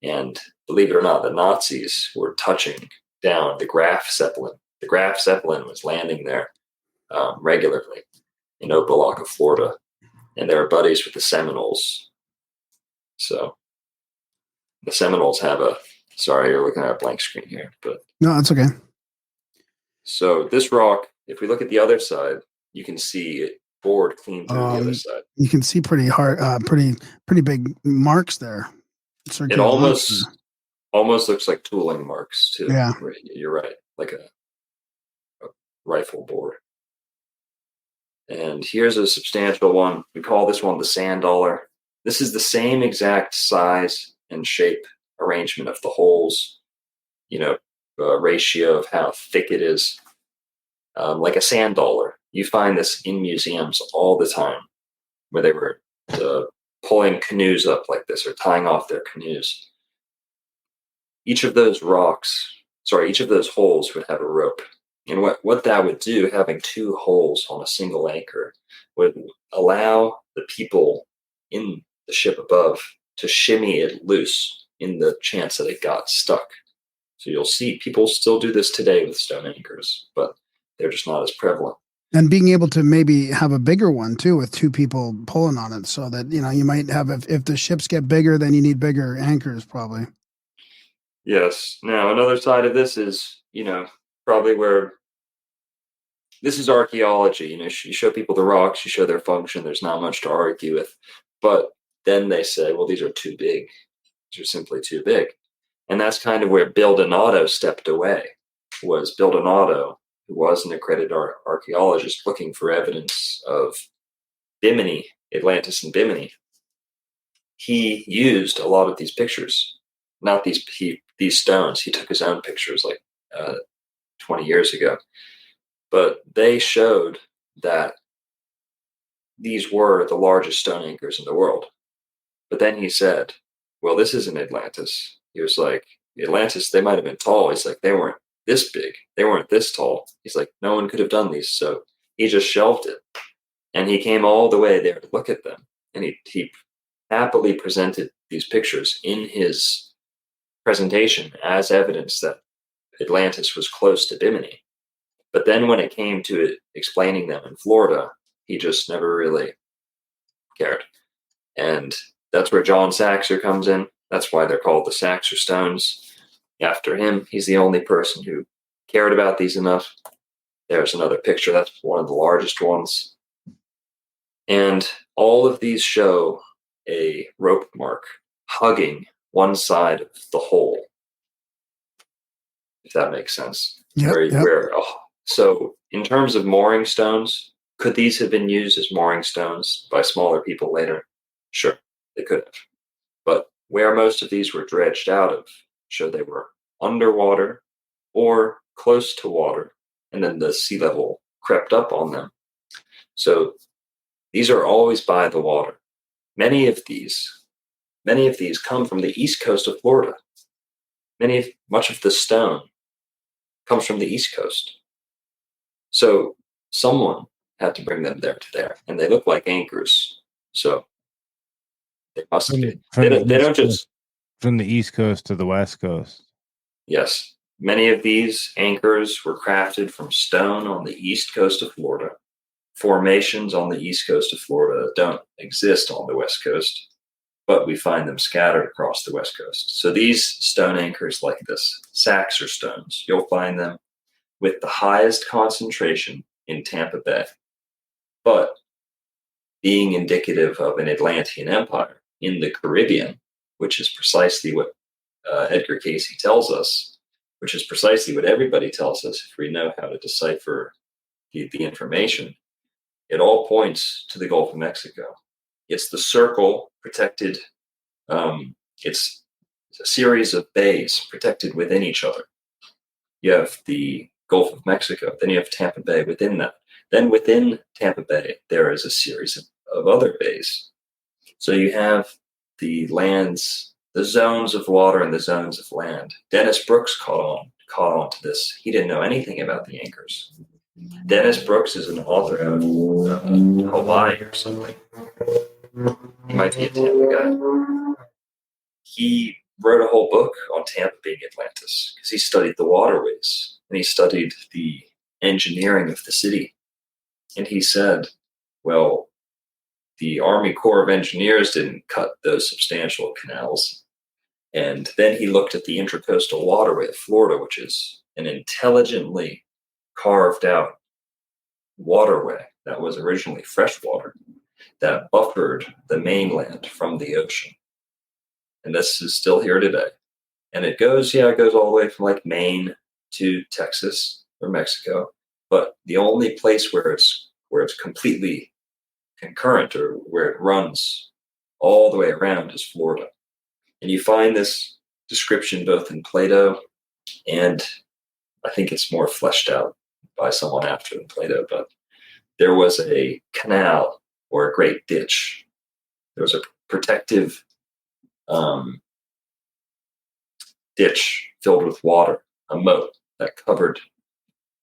And believe it or not, the Nazis were touching down the Graf Zeppelin. The Graf Zeppelin was landing there regularly in Opelika, Florida, and they were buddies with the Seminoles. So the Seminoles have a. Sorry, you're looking at a blank screen here, but No, that's okay. so this rock, if we look at the other side, you can see it bored clean through the other side. You can see pretty hard, pretty big marks there. It Circular marks almost looks like tooling marks too. Yeah. You're right, like a rifle bore. And here's a substantial one. We call this one the sand dollar. This is the same exact size and shape arrangement of the holes, ratio of how thick it is, like a sand dollar. You find this in museums all the time where they were pulling canoes up like this or tying off their canoes. Each of those holes would have a rope. And what that would do, having two holes on a single anchor, would allow the people in the ship above to shimmy it loose in the chance that it got stuck. So you'll see people still do this today with stone anchors, but they're just not as prevalent. And being able to maybe have a bigger one too with two people pulling on it so that, you might have, if the ships get bigger, then you need bigger anchors probably. Yes. Now, another side of this is, probably where this is archaeology. You show people the rocks, you show their function. There's not much to argue with. But then they say, well, these are too big. These are simply too big. And that's kind of where Bill Donato stepped away, was Bill Donato, who was an accredited archaeologist looking for evidence of Bimini, Atlantis and Bimini. He used a lot of these pictures not these stones. He took his own pictures like 20 years ago, but they showed that these were the largest stone anchors in the world. But then he said, well, this isn't Atlantis. He was like, Atlantis, they might have been tall. He's like, they weren't this big. They weren't this tall. He's like, no one could have done these. So he just shelved it. And he came all the way there to look at them. And he happily presented these pictures in his presentation as evidence that Atlantis was close to Bimini. But then when it came to explaining them in Florida, he just never really cared. And that's where John Saxer comes in. That's why they're called the Saxer Stones. After him, he's the only person who cared about these enough. There's another picture. That's one of the largest ones. And all of these show a rope mark hugging one side of the hole, if that makes sense. Yep. So in terms of mooring stones, could these have been used as mooring stones by smaller people later? Sure, they could have. But where most of these were dredged out of showed they were underwater or close to water, and then the sea level crept up on them. So these are always by the water. Many of these come from the east coast of Florida. Much of the stone comes from the east coast. So someone had to bring them there to there, and they look like anchors. So they must be. They don't just from the east coast to the west coast. Yes, many of these anchors were crafted from stone on the east coast of Florida. Formations on the east coast of Florida don't exist on the west coast, but we find them scattered across the west coast. So these stone anchors like this, Saxer stones, you'll find them with the highest concentration in Tampa Bay. But being indicative of an Atlantean empire in the Caribbean, which is precisely what Edgar Casey tells us, which is precisely what everybody tells us if we know how to decipher the information, it all points to the Gulf of Mexico. It's the circle protected. It's a series of bays protected within each other. You have the Gulf of Mexico, then you have Tampa Bay within that. Then within Tampa Bay, there is a series of other bays. So you have the lands, the zones of water and the zones of land. Dennis Brooks caught on to this. He didn't know anything about the anchors. Dennis Brooks is an author out of Hawaii or something. He might be a Tampa guy. He wrote a whole book on Tampa being Atlantis because he studied the waterways and he studied the engineering of the city. And he said, well, the Army Corps of Engineers didn't cut those substantial canals. And then he looked at the intracoastal waterway of Florida, which is an intelligently carved out waterway that was originally freshwater that buffered the mainland from the ocean. And this is still here today. And it goes all the way from like Maine to Texas or Mexico. But the only place where it's completely concurrent or where it runs all the way around is Florida. And you find this description both in Plato and I think it's more fleshed out by someone after than Plato, but there was a canal or a great ditch. There was a protective ditch filled with water, a moat that covered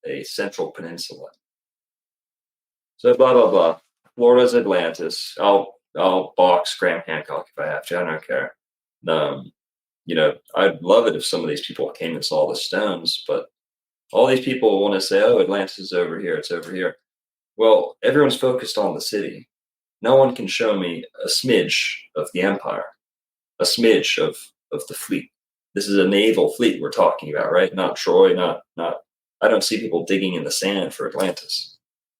a central peninsula. So blah, blah, blah. Florida's Atlantis. I'll box Graham Hancock if I have to. I don't care. I'd love it if some of these people came and saw the stones, but all these people want to say, oh, Atlantis is over here. It's over here. Well, everyone's focused on the city. No one can show me a smidge of the empire, a smidge of the fleet. This is a naval fleet we're talking about, right? Not Troy, not. I don't see people digging in the sand for Atlantis.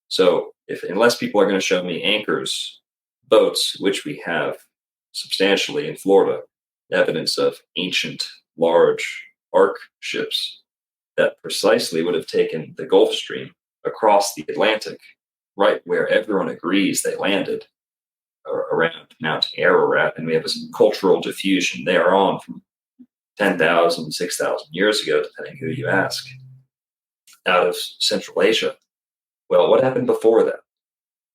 So unless people are going to show me anchors, boats, which we have substantially in Florida, evidence of ancient, large arc ships that precisely would have taken the Gulf Stream across the Atlantic, right where everyone agrees they landed, around Mount Ararat, and we have a cultural diffusion there on from 10,000, 6,000 years ago, depending who you ask, out of Central Asia. Well, what happened before that?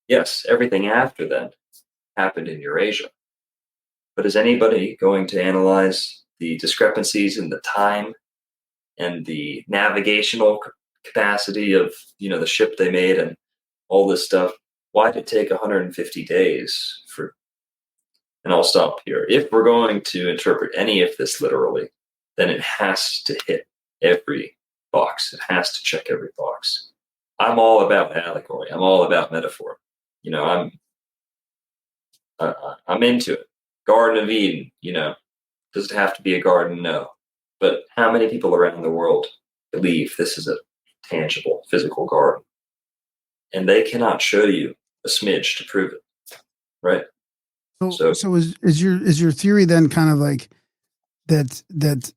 Yes, everything after that happened in Eurasia. But is anybody going to analyze the discrepancies in the time and the navigational capacity of the ship they made and all this stuff? Why did it take 150 days for? And I'll stop here. If we're going to interpret any of this literally, then it has to hit every box. It has to check every box. I'm all about allegory. I'm all about metaphor. I'm into it. Garden of Eden. Does it have to be a garden? No. But how many people around the world believe this is a tangible, physical garden? And they cannot show you a smidge to prove it, right? So is your theory then kind of like that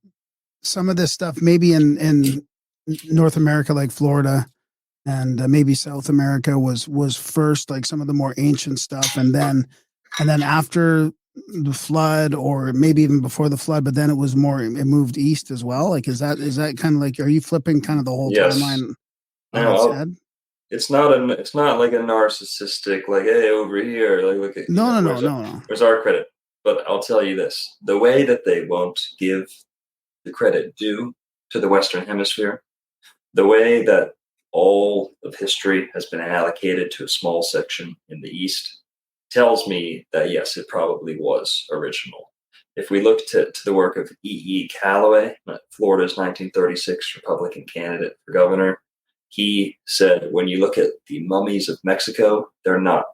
some of this stuff maybe in North America, like Florida, and maybe South America was first, like some of the more ancient stuff, and then after the flood, or maybe even before the flood, but then it moved east as well. Like is that kind of like, are you flipping kind of the whole timeline on its head? It's not like a narcissistic, like, hey, over here, like, look at No. Where's our credit? But I'll tell you this: the way that they won't give the credit due to the Western Hemisphere, the way that all of history has been allocated to a small section in the East, tells me that yes, it probably was original. If we look to the work of E. Calloway, Florida's 1936 Republican candidate for governor, he said, when you look at the mummies of Mexico, they're not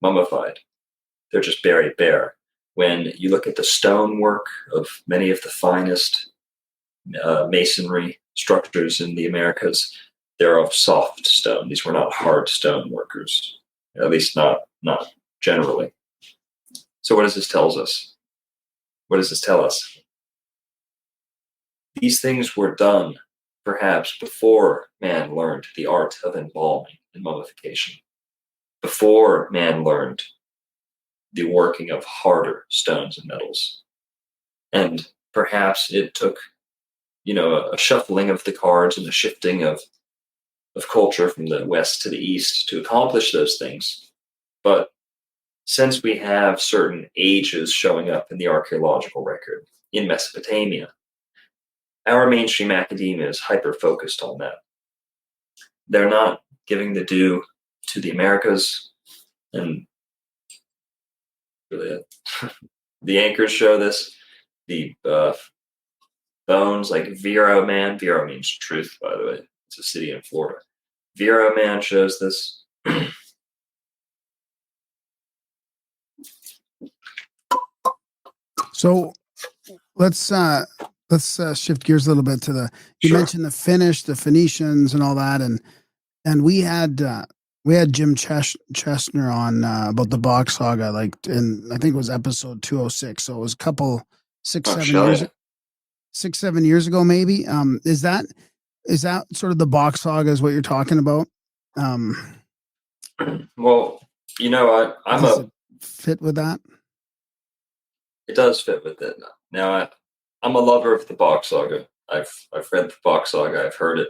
mummified. They're just buried bare. When you look at the stonework of many of the finest masonry structures in the Americas, they're of soft stone. These were not hard stone workers, at least not generally. So what does this tell us? What does this tell us? These things were done perhaps before man learned the art of embalming and mummification, before man learned the working of harder stones and metals. And perhaps it took, a shuffling of the cards and a shifting of culture from the west to the east to accomplish those things. But since we have certain ages showing up in the archaeological record in Mesopotamia, our mainstream academia is hyper-focused on that. They're not giving the due to the Americas, and really the anchors show this. The bones, like Vero Man. Vero means truth, by the way. It's a city in Florida. Vero Man shows this. So let's shift gears a little bit to you mentioned the Finnish, the Phoenicians, and all that, and we had Jim Chestner on about the Bach saga, like I think it was episode 206. So it was a couple 6-7 years ago, maybe. Is that sort of the Bach saga is what you're talking about? Well, I'm it fit with that? It does fit with it. Now, I'm a lover of the Bach saga. I've read the Bach saga. I've heard it.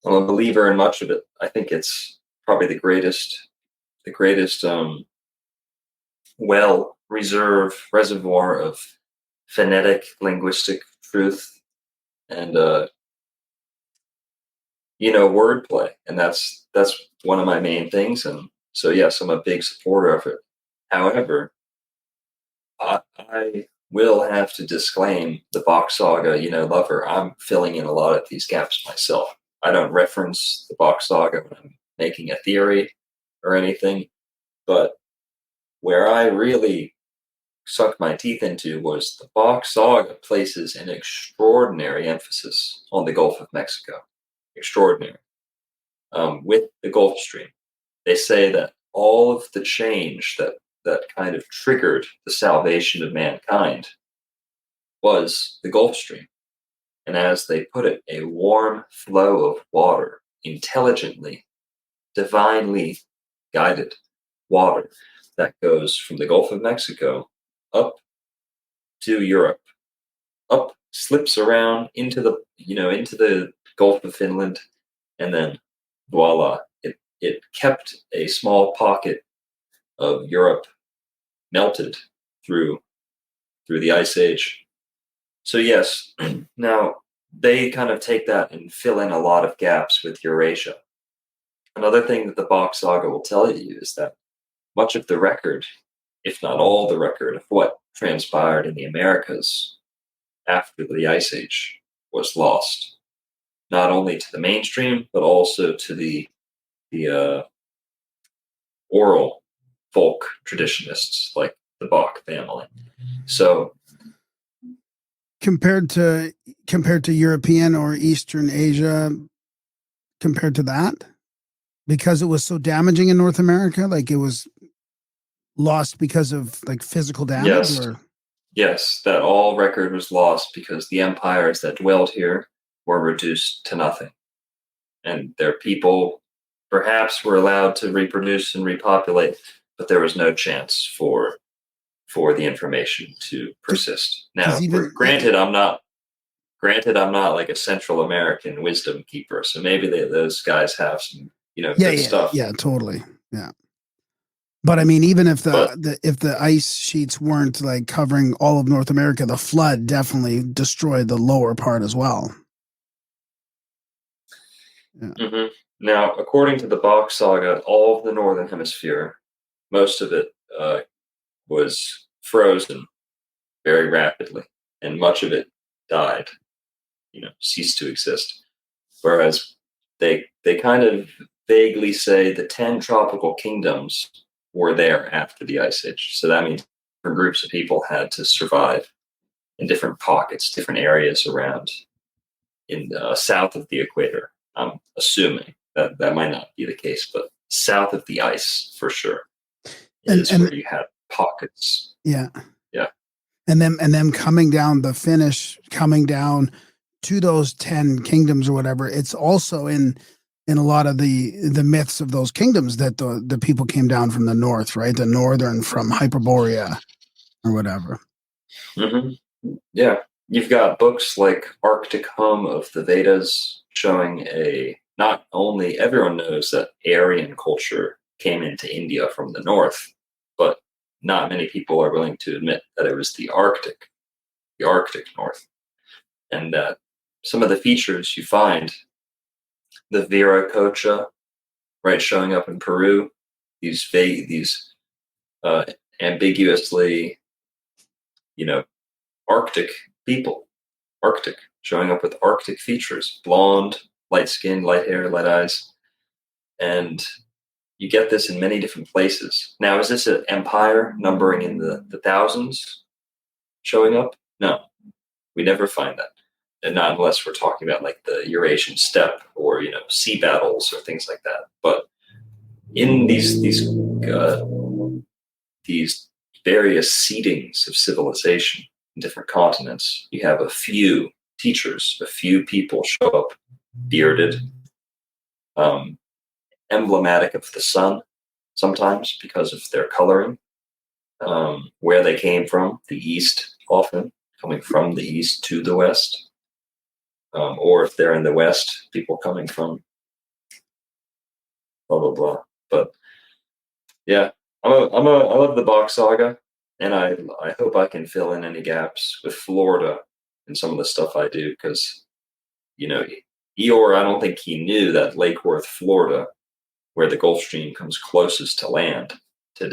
I'm a believer in much of it. I think it's probably the greatest well-reserved reservoir of phonetic linguistic truth and wordplay, and that's one of my main things. And so yes, I'm a big supporter of it. However, I will have to disclaim the Bach saga, lover. I'm filling in a lot of these gaps myself. I don't reference the Bach saga when I'm making a theory or anything, but where I really sucked my teeth into was the Bach saga places an extraordinary emphasis on the Gulf of Mexico. Extraordinary. With the Gulf Stream. They say that all of the change that kind of triggered the salvation of mankind was the Gulf Stream. And as they put it, a warm flow of water, intelligently, divinely guided water that goes from the Gulf of Mexico up to Europe, up, slips around into the Gulf of Finland, and then voila, it kept a small pocket of Europe melted through the Ice Age. So yes, now they kind of take that and fill in a lot of gaps with Eurasia. Another thing that the Bach Saga will tell you is that much of the record, if not all the record, of what transpired in the Americas after the Ice Age was lost, not only to the mainstream but also to the oral folk traditionists like the Bach family. So compared to European or Eastern Asia, compared to that, because it was so damaging in North America, like it was lost because of like physical damage, yes, or yes, that all record was lost because the empires that dwelled here were reduced to nothing, and their people perhaps were allowed to reproduce and repopulate, but there was no chance for the information to persist. Now, granted, I'm not like a Central American wisdom keeper, so maybe those guys have some good stuff. Yeah, totally, yeah. But I mean, even if But if the ice sheets weren't like covering all of North America, the flood definitely destroyed the lower part as well. Yeah. mhm. Now, according to the Bach Saga, all of the northern hemisphere, most of it was frozen very rapidly, and much of it died, ceased to exist. Whereas they kind of vaguely say the 10 tropical kingdoms were there after the Ice Age. So that means different groups of people had to survive in different pockets, different areas around in south of the equator. I'm assuming that might not be the case, but south of the ice for sure is where you had pockets. Yeah. Yeah. And them coming down, the Finnish coming down to those 10 kingdoms or whatever, it's also in a lot of the myths of those kingdoms that the people came down from the north, right? The northern from Hyperborea or whatever. Mm-hmm. Yeah. You've got books like Arctic Home of the Vedas showing not only everyone knows that Aryan culture came into India from the north, but not many people are willing to admit that it was the Arctic North. And that some of the features you find, the Viracocha, right, showing up in Peru, these ambiguously, Arctic people, Arctic, showing up with Arctic features, blonde, light skin, light hair, light eyes. And you get this in many different places. Now, is this an empire numbering in the thousands showing up? No, we never find that. And not unless we're talking about like the Eurasian steppe or, sea battles or things like that. But in these various seedings of civilization in different continents, you have a few teachers, a few people show up bearded, emblematic of the sun sometimes because of their coloring, where they came from, the east, often coming from the east to the west, or if they're in the west, people coming from blah blah blah. But yeah, I love the Bach Saga, and I hope I can fill in any gaps with Florida and some of the stuff I do, because Eeyore, I don't think he knew that Lake Worth, Florida, where the Gulf Stream comes closest to land to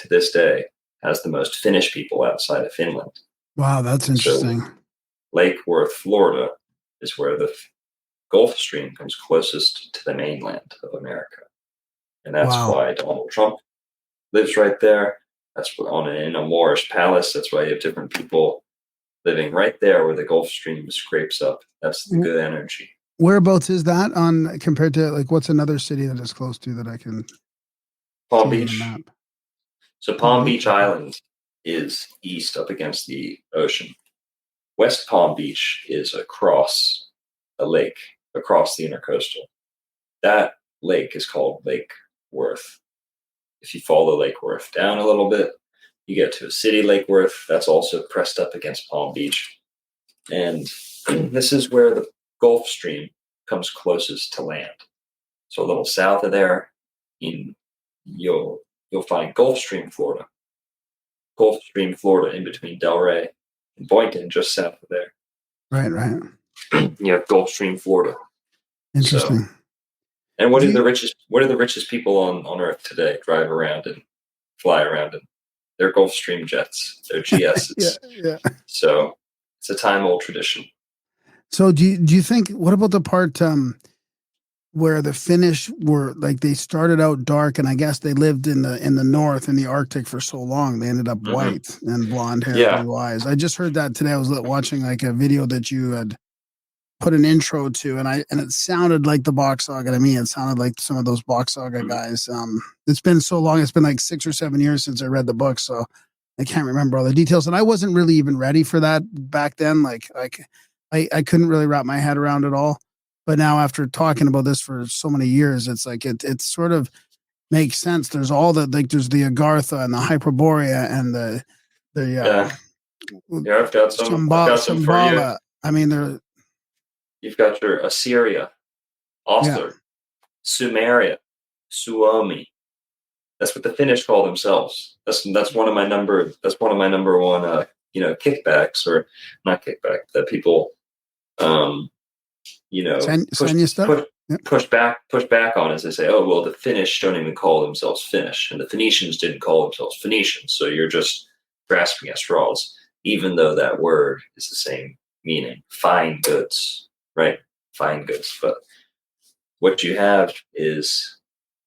this day, has the most Finnish people outside of Finland. Wow, that's interesting. So, Lake Worth, Florida, is where the Gulf Stream comes closest to the mainland of America, and that's why Donald Trump lives right there. That's in a Moorish palace. That's why you have different people living right there where the Gulf Stream scrapes up. That's the good energy. Whereabouts is that on compared to like what's another city that is close to that I can? Palm Beach. So Palm Beach Island is east up against the ocean. West Palm Beach is across a lake, across the intercoastal. That lake is called Lake Worth. If you follow Lake Worth down a little bit, You get to a city, Lake Worth, that's also pressed up against Palm Beach. And this is where the Gulf Stream comes closest to land. So a little south of there, you'll find Gulf Stream, Florida. Gulf Stream, Florida, in between Delray and Boynton, just south of there. Right. You have Gulf Stream, Florida. Interesting. So, and what are the richest people on Earth today drive around and fly around in? They're Gulfstream jets. They're GSs. yeah. So it's a time-old tradition. So do you think, what about the part where the Finnish were, like, they started out dark, and I guess they lived in the north in the Arctic for so long they ended up white and blonde hair, blue eyes. I just heard that today. I was watching like a video that you had put an intro to, and it sounded like the Box Saga to me. It sounded like some of those Box Saga guys. It's been so long. It's been like 6 or 7 years since I read the book, so I can't remember all the details. And I wasn't really even ready for that back then. Like I couldn't really wrap my head around it all. But now, after talking about this for so many years, it's like it sort of makes sense. There's all the, like, there's the Agartha and the Hyperborea and the I've got some for you. I mean, you've got your Assyria, Arthur, Sumeria, Suomi. That's what the Finnish call themselves. That's one of my number one kickbacks, or not kickback, that people push back on, as they say, oh, well, the Finnish don't even call themselves Finnish, and the Phoenicians didn't call themselves Phoenicians, so you're just grasping at straws, even though that word is the same meaning, fine goods, right? Fine goods. But what you have is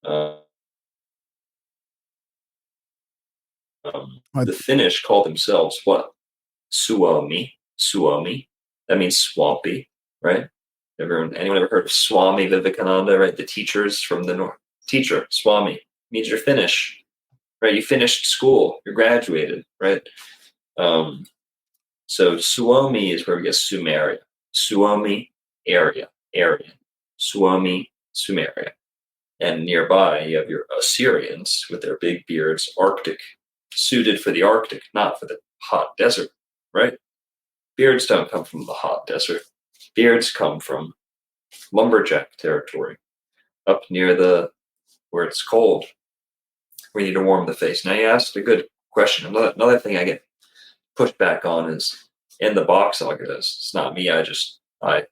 the Finnish call themselves what? Suomi. That means swampy, right? Anyone ever heard of Swami Vivekananda, right? The teachers from the north. Teacher, Swami, means you're Finnish, right? You finished school, you're graduated, right? So Suomi is where we get Sumeria. Suomi, area. Suomi, Sumeria. And nearby, you have your Assyrians with their big beards, Arctic, suited for the Arctic, not for the hot desert, right? Beards don't come from the hot desert. Beards come from lumberjack territory, up near where it's cold, where you need to warm the face. Now, you asked a good question. Another thing I get pushed back on is, in the Box Saga, it's not me. I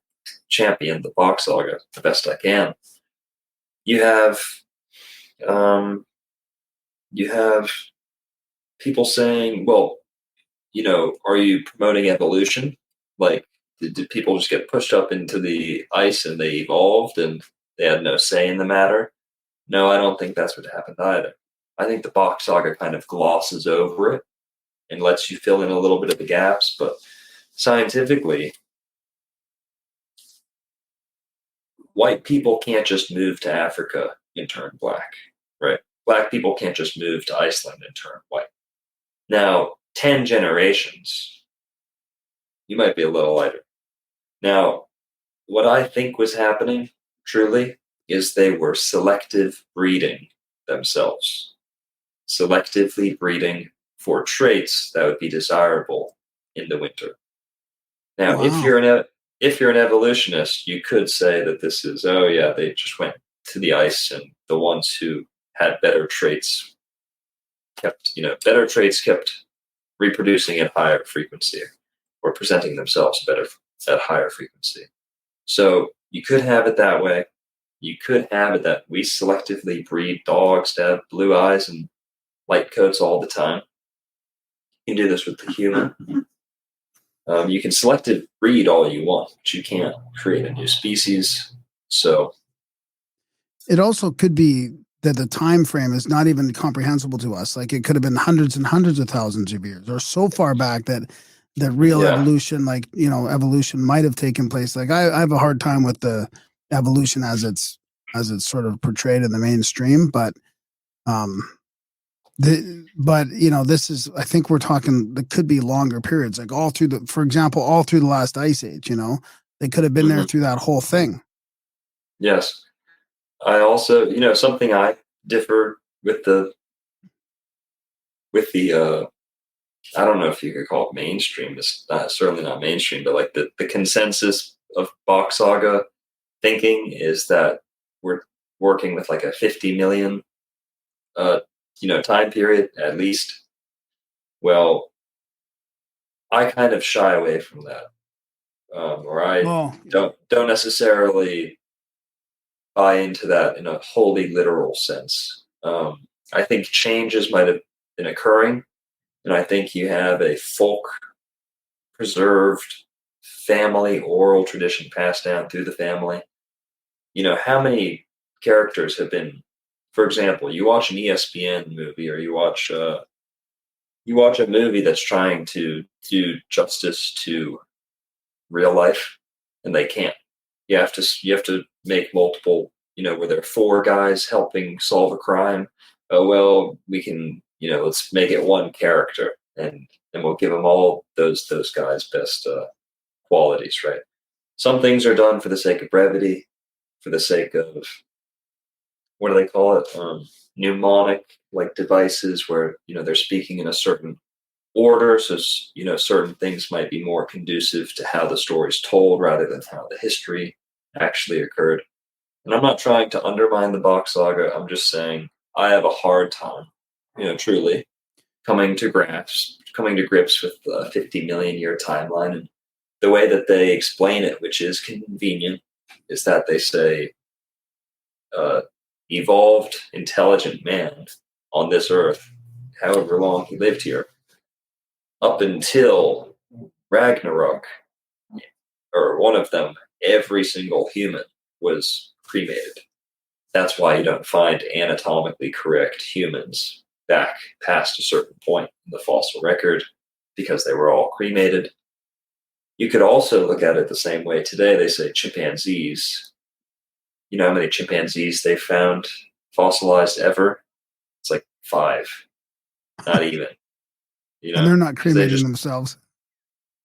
champion the Box Saga the best I can. You have people saying, well, are you promoting evolution? Like, did people just get pushed up into the ice and they evolved and they had no say in the matter? No, I don't think that's what happened either. I think the Box Saga kind of glosses over it and lets you fill in a little bit of the gaps. But scientifically, white people can't just move to Africa and turn black, right? Black people can't just move to Iceland and turn white. Now, 10 generations, you might be a little lighter. Now, what I think was happening, truly, is they were selective breeding themselves. Selectively breeding for traits that would be desirable in the winter. Now, if you're an evolutionist, you could say that this is, they just went to the ice, and the ones who had better traits kept reproducing at higher frequency, or presenting themselves better at higher frequency. So you could have it that way. You could have it that we selectively breed dogs to have blue eyes and light coats all the time. You can do this with the human. You can selective breed all you want, but you can't create a new species. So it also could be that the time frame is not even comprehensible to us. Like, it could have been hundreds and hundreds of thousands of years, or so far back that real evolution, evolution might have taken place. Like, I have a hard time with the evolution as it's sort of portrayed in the mainstream, but this is, I think we're talking, there could be longer periods, like all through the last ice age. They could have been there through that whole thing. Yes. I also, something I differ with the I don't know if you could call it mainstream. It's certainly not mainstream, but like the consensus of Bach Saga thinking is that we're working with like a 50 million, time period at least. Well, I kind of shy away from that, or I Well, don't necessarily buy into that in a wholly literal sense. I think changes might have been occurring, and I think you have a folk preserved family oral tradition passed down through the family. How many characters have been, for example, you watch an ESPN movie, or you watch a movie that's trying to do justice to real life, and they can't. You have to make multiple, where there are four guys helping solve a crime. Oh well, we can, let's make it one character, and we'll give them all those guys best qualities, right? Some things are done for the sake of brevity, for the sake of, what do they call it? Mnemonic like devices where they're speaking in a certain order, so certain things might be more conducive to how the story's told rather than how the history actually occurred. And I'm not trying to undermine the Bach saga. I'm just saying I have a hard time, truly coming to grips with the 50 million year timeline. And the way that they explain it, which is convenient, is that they say evolved intelligent man on this earth, however long he lived here, up until Ragnarok, or one of them, every single human was cremated. That's why you don't find anatomically correct humans back past a certain point in the fossil record, because they were all cremated. You could also look at it the same way today. They say chimpanzees. You know how many chimpanzees they found fossilized ever? It's like 5. Not even. and they're not 'Cause they cremating just themselves.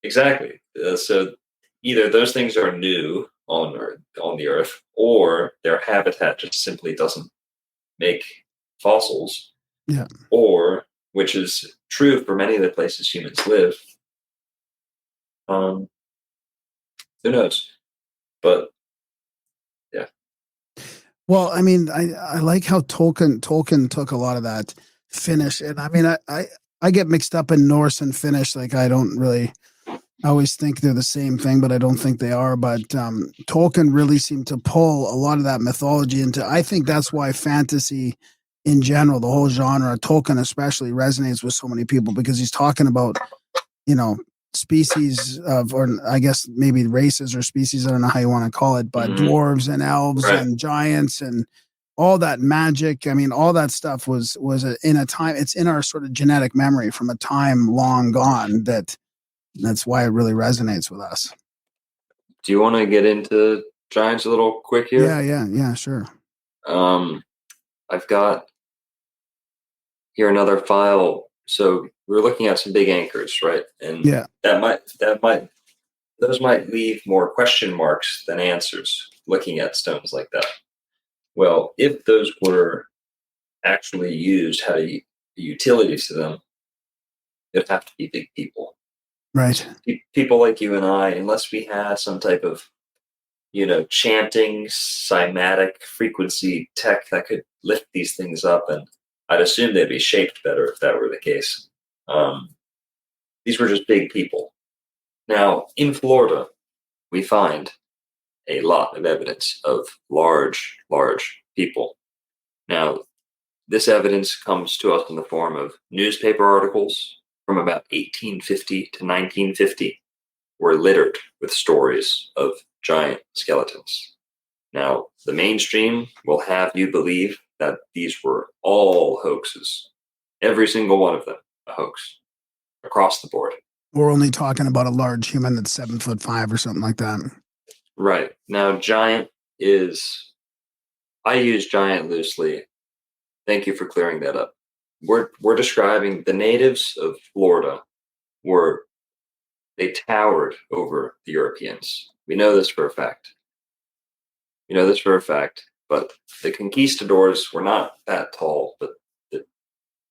exactly. So either those things are new on the Earth, or their habitat just simply doesn't make fossils, Yeah. or, which is true for many of the places humans live. Who knows? But yeah, Well, I mean, I like how Tolkien took a lot of that Finnish, and I mean, I get mixed up in Norse and Finnish. Like, I don't really. I always think they're the same thing, but I don't think they are. But Tolkien really seemed to pull a lot of that mythology into. I think that's why fantasy, in general, the whole genre, Tolkien especially, resonates with so many people, because he's talking about, you know, species of, or I guess maybe races or species. I don't know how you want to call it, but dwarves and elves Right. and giants and all that magic. I mean, all that stuff was in a time. It's in our sort of genetic memory from a time long gone. That's why it really resonates with us. Do you want to get into giants a little quick here? Yeah, sure. I've got here another file. So we're looking at some big anchors, right? And Yeah. those might leave more question marks than answers looking at stones like that. Well, if those were actually used, had a utility to them, it'd have to be big people. Right. People like you and I, unless we had some type of, chanting, cymatic frequency tech that could lift these things up, and I'd assume they'd be shaped better if that were the case. These were just big people. Now, in Florida, we find a lot of evidence of large people. Now, this evidence comes to us in the form of newspaper articles from about 1850 to 1950, were littered with stories of giant skeletons. Now, the mainstream will have you believe that these were all hoaxes. Every single one of them a hoax across the board. We're only talking about a large human that's 7'5" or something like that. Right. Now, giant is, I use giant loosely. Thank you for clearing that up. We're describing the natives of Florida they towered over the Europeans. We know this for a fact. But the conquistadors were not that tall, but the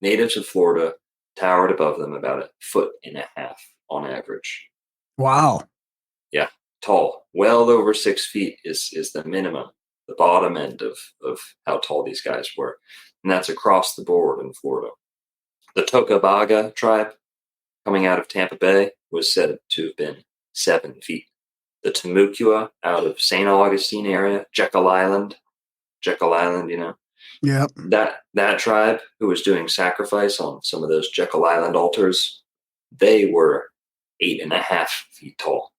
natives of Florida towered above them about 1.5 feet on average. Wow. Yeah, tall. Well over 6 feet is the minimum, the bottom end of how tall these guys were. And that's across the board in Florida. The Tocobaga tribe, coming out of Tampa Bay, was said to have been 7 feet. The Timucua out of St. Augustine area, Jekyll Island, you know, Yep. that tribe who was doing sacrifice on some of those Jekyll Island altars, they were 8.5 feet tall.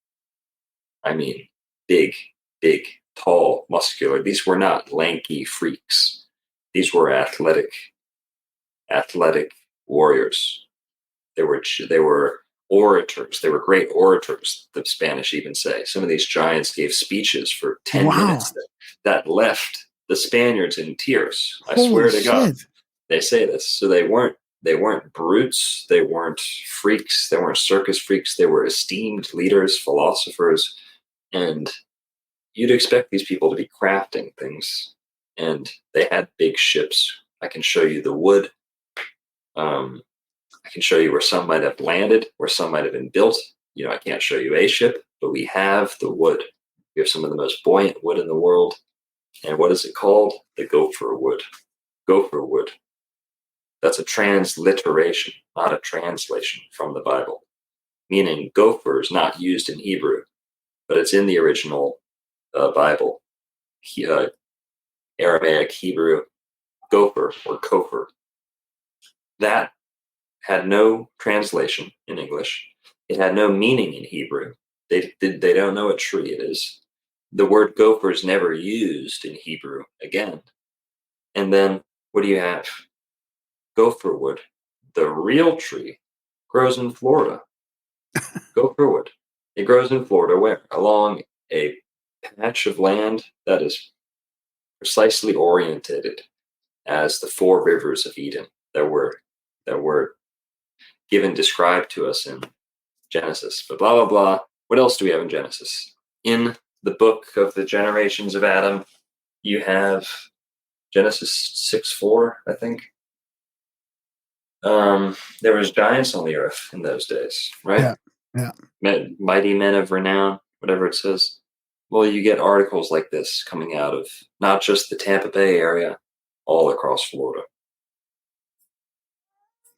I mean, big, tall, muscular. These were not lanky freaks. These were athletic warriors. They were orators. They were great orators, the Spanish even say. Some of these giants gave speeches for 10 Wow. minutes that left the Spaniards in tears. I Holy swear to God. shit. They say this. So they weren't brutes. They weren't freaks. They weren't circus freaks. They were esteemed leaders, philosophers, and you'd expect these people to be crafting things. And they had big ships. I can show you the wood. I can show you where some might have landed, where some might have been built. You know, I can't show you a ship, but we have the wood. We have some of the most buoyant wood in the world. And what is it called? The gopher wood. Gopher wood. That's a transliteration, not a translation from the Bible. Meaning gopher is not used in Hebrew, but it's in the original Bible. Aramaic, Hebrew, gopher or kopher. That had no translation in English. It had no meaning in Hebrew. They don't know what tree it is. The word gopher is never used in Hebrew again. And then what do you have? Gopher wood, the real tree, grows in Florida. Gopher wood. It grows in Florida where? Along a patch of land that is precisely orientated as the 4 rivers of Eden that were described to us in Genesis. But blah, blah, blah. What else do we have in Genesis? In the book of the generations of Adam, you have Genesis 6:4, I think. There was giants on the earth in those days, right? Yeah. Mighty men of renown, whatever it says. Well, you get articles like this coming out of not just the Tampa Bay area, all across Florida.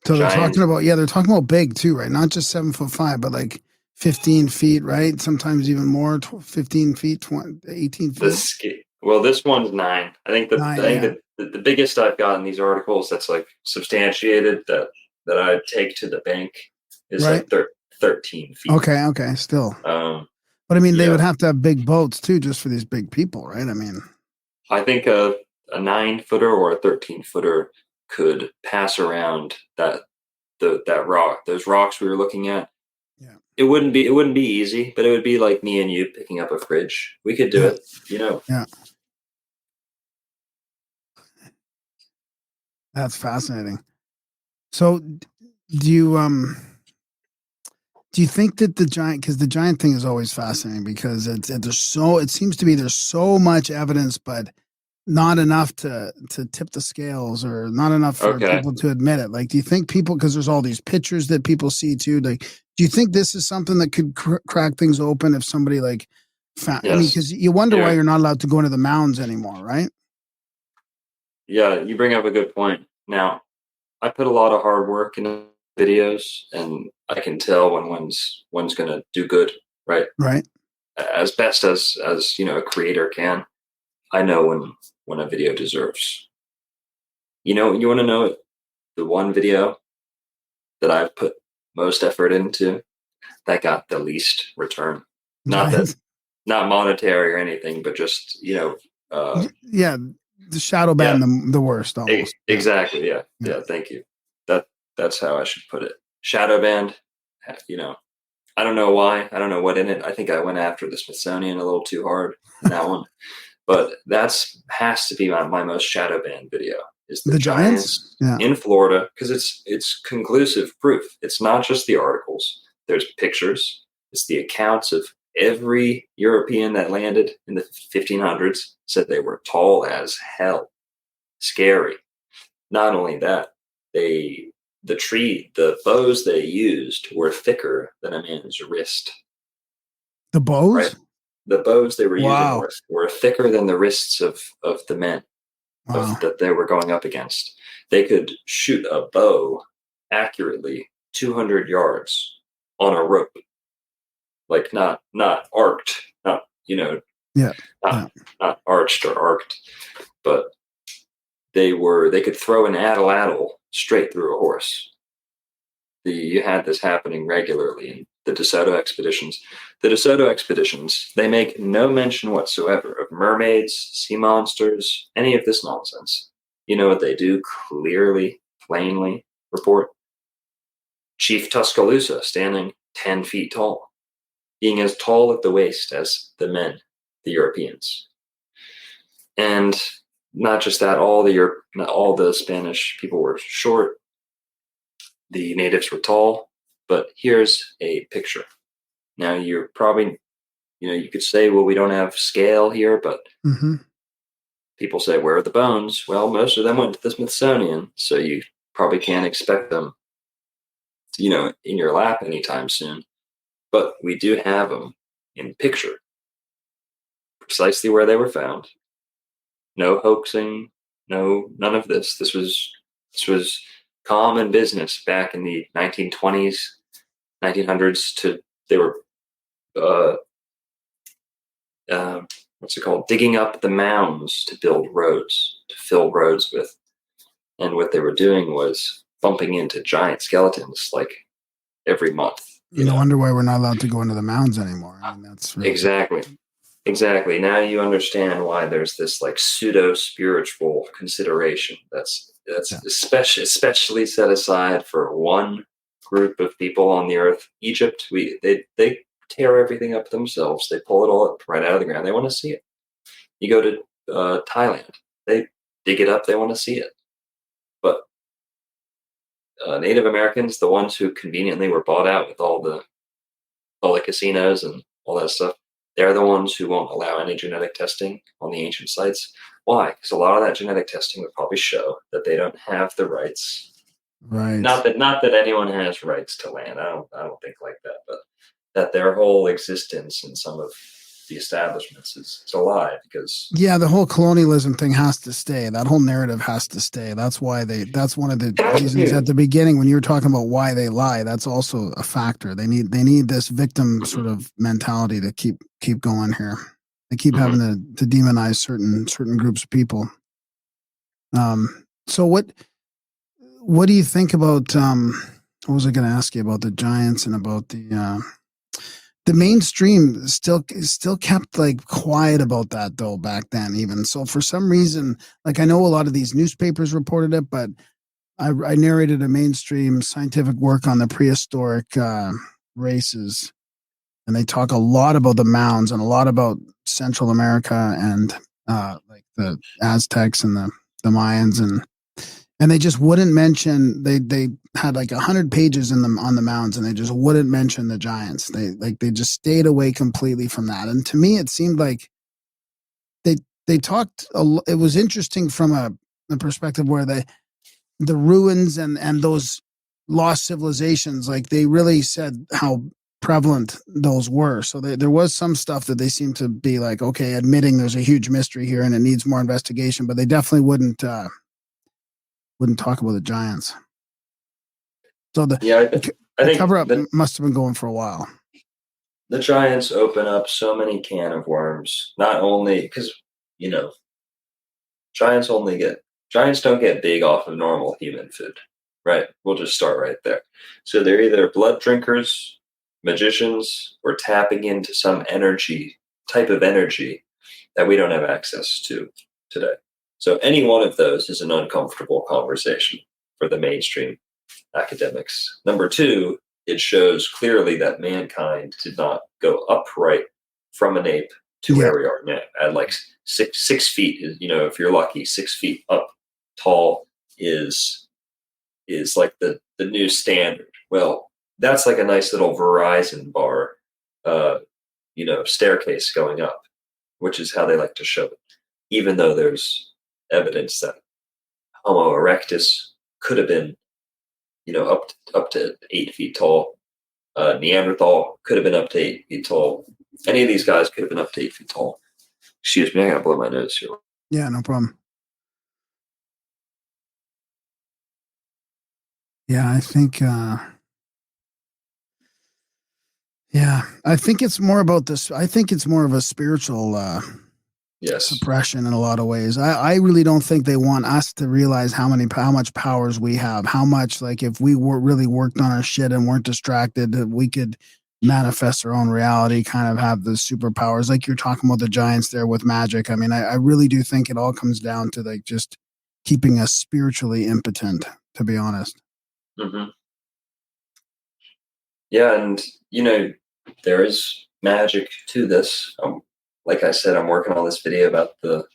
So they're Giant. they're talking about big too, right? Not just 7'5", but like 15 feet, right? Sometimes even more, 15 feet, 18 feet. This one's 9. I think the biggest I've gotten these articles that's like substantiated that I take to the bank is Right. like 13 feet. Okay, still. But I mean, they would have to have big boats too, just for these big people, right? I mean, I think a 9-footer or a 13-footer could pass around that rock, those rocks we were looking at. Yeah. It wouldn't be easy, but it would be like me and you picking up a fridge. We could do it, you know. Yeah. That's fascinating. So do you think that because the giant thing is always fascinating because it seems to be there's so much evidence, but not enough to tip the scales or not enough for people to admit it. Like, do you think people, because there's all these pictures that people see too, like, do you think this is something that could crack things open if somebody like found, yes. I mean, because you wonder why you're not allowed to go into the mounds anymore, right? Yeah, you bring up a good point. Now, I put a lot of hard work into videos, and I can tell when one's going to do good, right? Right. As best as you know, a creator can. I know when a video deserves. You know, you want to know the one video that I've put most effort into that got the least return. Not monetary or anything, but just, you know, the shadow band, the worst almost. Exactly. Yeah. Thank you. That's how I should put it. Shadow band, you know, I don't know why. I don't know what in it. I think I went after the Smithsonian a little too hard in that one. But has to be my most shadow band video is the giants in Florida, because it's conclusive proof. It's not just the articles. There's pictures. It's the accounts of every European that landed in the 1500s said they were tall as hell, scary. Not only that, they the bows they used were thicker than a man's wrist. The bows? Right. The bows they were using Wow. were thicker than the wrists of the men Wow. that they were going up against. They could shoot a bow accurately 200 yards on a rope, like not arced, not Yeah. not arched or arced, but they could throw an atlatl straight through a horse. You had this happening regularly in the DeSoto expeditions. The DeSoto expeditions, they make no mention whatsoever of mermaids, sea monsters, any of this nonsense. You know what they do clearly, plainly report? Chief Tuscaloosa standing 10 feet tall, being as tall at the waist as the men, the Europeans. And not just that, all the Spanish people were short. The natives were tall, but here's a picture. Now you're probably, you could say, well, we don't have scale here, but Mm-hmm. people say, where are the bones? Well, most of them went to the Smithsonian, so you probably can't expect them, in your lap anytime soon. But we do have them in picture, precisely where they were found. No hoaxing, none of this. This was common business back in the 1920s, 1900s. They were what's it called? Digging up the mounds to build roads, to fill roads with. And what they were doing was bumping into giant skeletons like every month. No wonder why we're not allowed to go into the mounds anymore. I mean, that's really... Exactly. Now you understand why there's this like pseudo spiritual consideration that's especially set aside for one group of people on the earth. Egypt, they tear everything up themselves. They pull it all up right out of the ground. They want to see it. You go to Thailand, they dig it up. They want to see it. But Native Americans, the ones who conveniently were bought out with all the casinos and all that stuff, they're the ones who won't allow any genetic testing on the ancient sites. Why? Because a lot of that genetic testing would probably show that they don't have the rights. Right. Not that anyone has rights to land. I don't think like that, but that their whole existence in some of the establishments is a lie. Because the whole colonialism thing has to stay. That whole narrative has to stay. That's why that's one of the reasons at the beginning when you were talking about why they lie. That's also a factor. They need this victim sort of mentality to keep going here. They keep having to demonize certain groups of people. So what do you think about what was I going to ask you about the giants and about the mainstream still kept like quiet about that though back then even. So for some reason, like I know a lot of these newspapers reported it, but I narrated a mainstream scientific work on the prehistoric races, and they talk a lot about the mounds and a lot about Central America and like the Aztecs and the Mayans and they just wouldn't mention they had like 100 pages on the mounds and they just wouldn't mention the giants. They just stayed away completely from that. And to me, it seemed like they talked. It was interesting from a perspective where the ruins and those lost civilizations, like they really said how prevalent those were. So there was some stuff that they seemed to be like, okay, admitting there's a huge mystery here and it needs more investigation, but they definitely wouldn't talk about the giants. So the cover up must have been going for a while. The giants open up so many can of worms. Not only because giants don't get big off of normal human food, right? We'll just start right there. So they're either blood drinkers, magicians, or tapping into some type of energy that we don't have access to today. So any one of those is an uncomfortable conversation for the mainstream academics. Number two, it shows clearly that mankind did not go upright from an ape to where we are now at like 6 feet. If you're lucky, 6 feet up tall is like the new standard. Well, that's like a nice little Verizon bar, staircase going up, which is how they like to show it. Even though there's evidence that Homo erectus could have been, up to 8 feet tall. Neanderthal could have been up to 8 feet tall. Any of these guys could have been up to 8 feet tall. Excuse me, I gotta blow my nose here. Yeah, no problem. Yeah, I think. I think it's more about this. I think it's more of a spiritual Yes. suppression in a lot of ways. I really don't think they want us to realize how much powers we have. How much, like, if we were really worked on our shit and weren't distracted, that we could manifest our own reality, kind of have the superpowers. Like you're talking about the giants there with magic. I mean, I really do think it all comes down to like just keeping us spiritually impotent, to be honest. Mm-hmm. Yeah, and there is magic to this. Like I said, I'm working on this video about the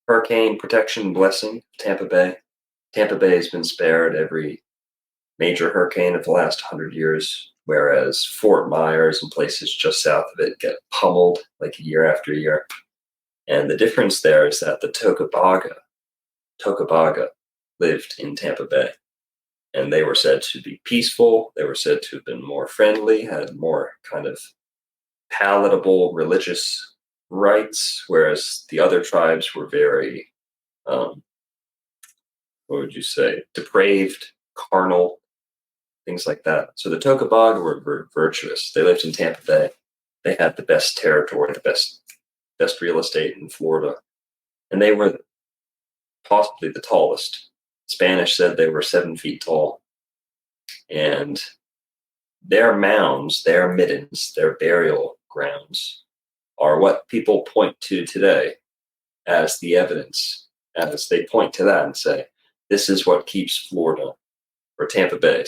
hurricane protection blessing of Tampa Bay. Tampa Bay has been spared every major hurricane of the last 100 years, whereas Fort Myers and places just south of it get pummeled like year after year. And the difference there is that the Tocobaga lived in Tampa Bay. And they were said to be peaceful. They were said to have been more friendly, had more kind of palatable religious rites, whereas the other tribes were very, what would you say, depraved, carnal, things like that. So the Tocobaga were virtuous. They lived in Tampa Bay. They had the best territory, the best real estate in Florida. And they were possibly the tallest. Spanish said they were 7 feet tall. And their mounds, their middens, their burial grounds are what people point to today as the evidence, as they point to that and say, this is what keeps Florida, or Tampa Bay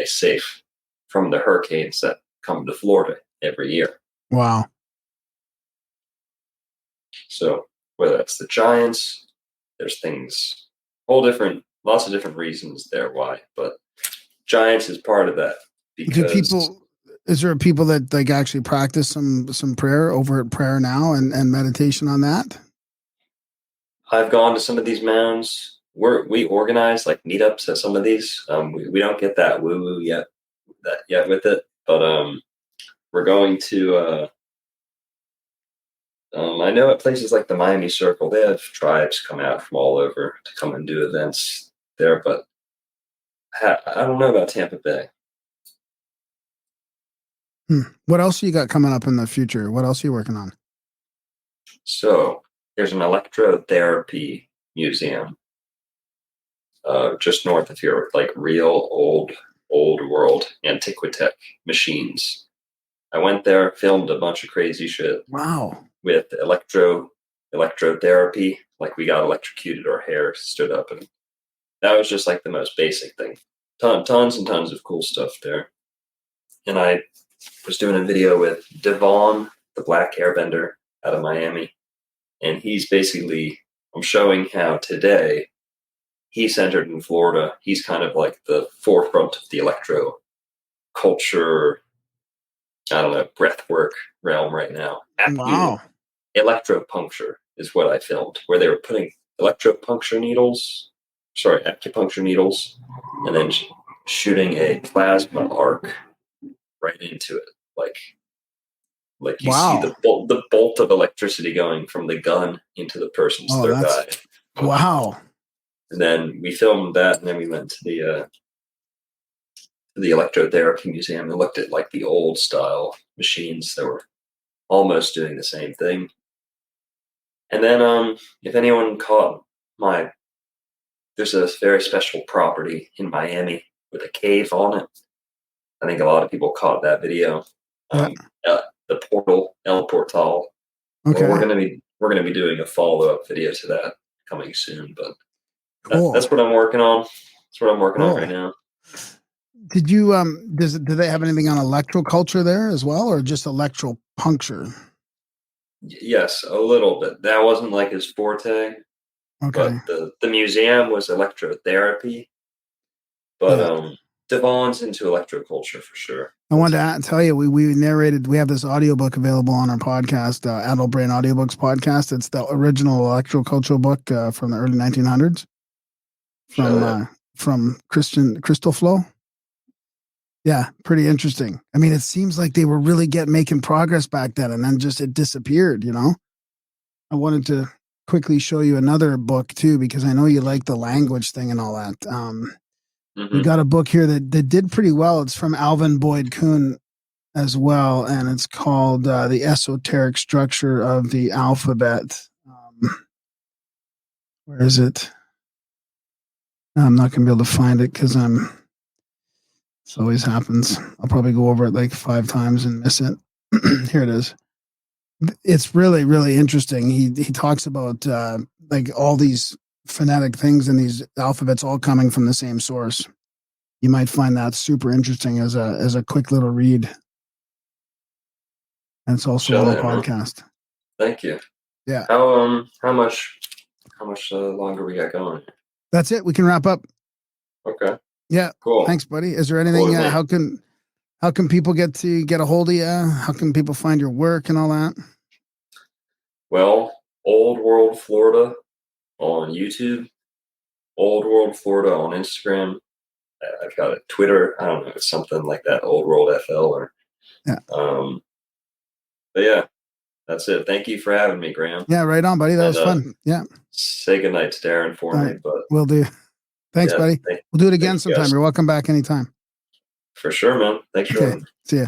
safe from the hurricanes that come to Florida every year. Wow. So whether that's the giants, there's things, lots of different reasons there why, but giants is part of that. Because is there people that like actually practice some prayer over at Prayer Now and meditation on that? I've gone to some of these mounds. We organize like meetups at some of these. We don't get that woo woo yet with it, but we're going to. I know at places like the Miami Circle, they have tribes come out from all over to come and do events there, but I don't know about Tampa Bay. What else you got coming up in the future? What else are you working on? So there's an electrotherapy museum just north of here with like real old world antiquitech machines. I went there, filmed a bunch of crazy shit. Wow. With electrotherapy, like we got electrocuted, our hair stood up, and that was just like the most basic thing. Tons and tons of cool stuff there. And I was doing a video with Devon, the black airbender out of Miami, and I'm showing how today he's centered in Florida. He's kind of like the forefront of the electro culture, I don't know, breathwork realm right now. Wow. Electropuncture is what I filmed, where they were putting acupuncture needles, and then shooting a plasma arc right into it, like you see the bolt of electricity going from the gun into the person's third eye. Wow. And then we filmed that, and then we went to the electrotherapy museum and looked at like the old style machines that were almost doing the same thing. And then if anyone caught there's a very special property in Miami with a cave on it. I think a lot of people caught that video. The portal, El Portal. Okay. Well, we're gonna be doing a follow-up video to that coming soon, but cool. That's what I'm working on. That's what I'm working on right now. Did you do they have anything on electroculture there as well, or just electropuncture? Yes, a little bit. That wasn't like his forte. Okay. But the museum was electrotherapy. But Devon's into electroculture for sure. I wanted to tell you, we narrated, we have this audiobook available on our podcast, Adult Brain Audiobooks podcast. It's the original electrocultural book from the early 1900s. from Crystal Flow. Yeah, pretty interesting. I mean, it seems like they were really making progress back then, and then just it disappeared. I wanted to quickly show you another book too, because I know you like the language thing and all that. We got a book here that did pretty well. It's from Alvin Boyd Kuhn as well, and it's called The Esoteric Structure of the Alphabet. Where is it? I'm not going to be able to find it because this always happens. I'll probably go over it like 5 times and miss it. Here it is. It's really, really interesting. He talks about like all these phonetic things and these alphabets all coming from the same source. You might find that super interesting as a quick little read. And it's also on a podcast. Thank you. Yeah. How much longer we got going? That's it. We can wrap up. Okay. Yeah. Cool. Thanks, buddy. Is there anything? Cool, How can people get a hold of you? How can people find your work and all that? Well, Old World Florida on YouTube, Old World Florida on Instagram. I've got a Twitter. I don't know, it's something like that. Old World FL or yeah. But yeah, that's it. Thank you for having me, Graham. Yeah, right on, buddy. That was fun. Yeah. Say goodnight to Darren for me. But will do. Thanks, buddy. We'll do it again sometime. You're welcome back anytime. For sure, man. Thanks for having me. See ya.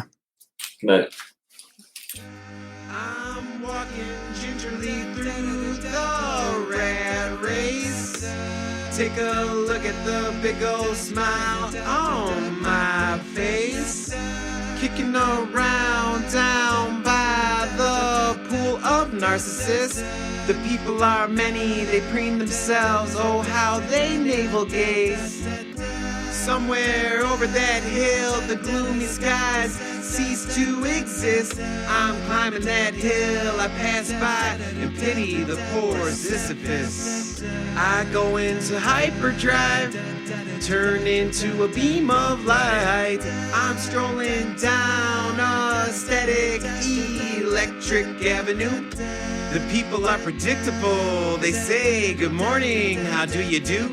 Good night. I'm walking gingerly through the rat race. Take a look at the big old smile on my face. Kicking around down by the pool of narcissists. The people are many, they preen themselves, oh how they navel gaze. Somewhere over that hill, the gloomy skies cease to exist. I'm climbing that hill, I pass by and pity the poor Sisyphus. I go into hyperdrive, turn into a beam of light. I'm strolling down a static electric avenue. The people are predictable, they say good morning, how do you do?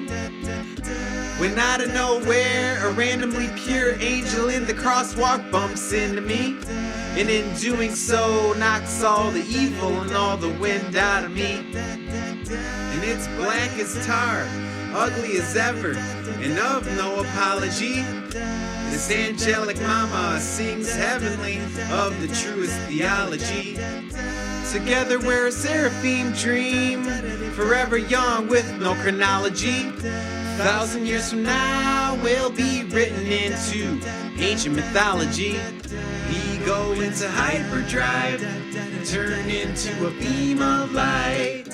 When out of nowhere, a randomly pure angel in the crosswalk bumps into me. And in doing so, knocks all the evil and all the wind out of me. And it's black as tar, ugly as ever, and of no apology. This angelic mama sings heavenly of the truest theology. Together we're a seraphim dream, forever young with no chronology. 1,000 years from now we'll be written into ancient mythology. We go into hyperdrive, turn into a beam of light.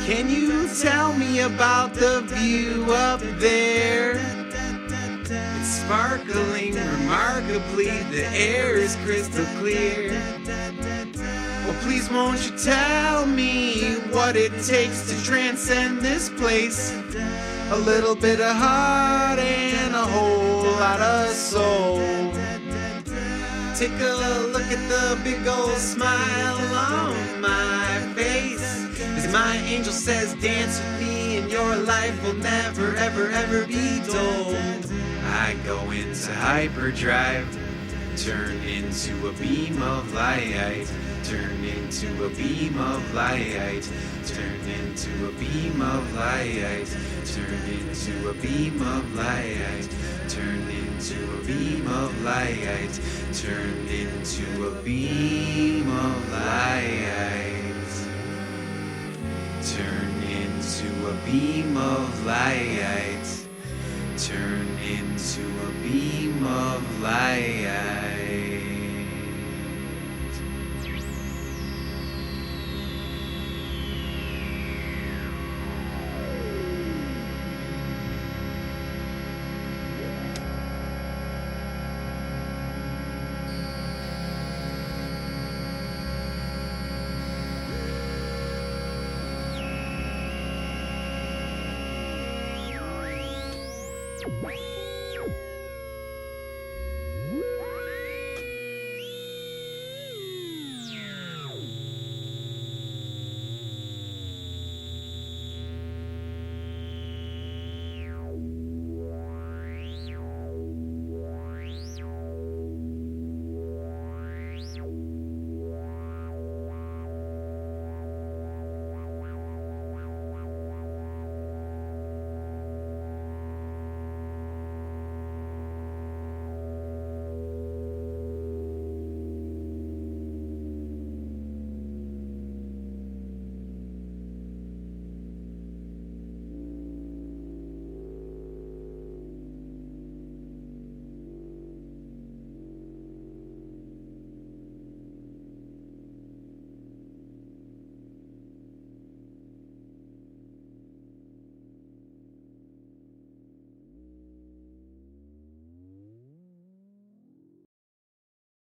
Can you tell me about the view up there? It's sparkling remarkably, the air is crystal clear. Well, please won't you tell me what it takes to transcend this place? A little bit of heart and a whole lot of soul. Take a look at the big old smile on my face. As my angel says, dance with me and your life will never, ever, ever be dull. I go into hyperdrive, turn into a beam of light. Turn into a beam of light. Turn into a beam of light. Turn into a beam of light. Turn into a beam of light. Turn into a beam of light. Turn into a beam of light. Turn into a beam of light.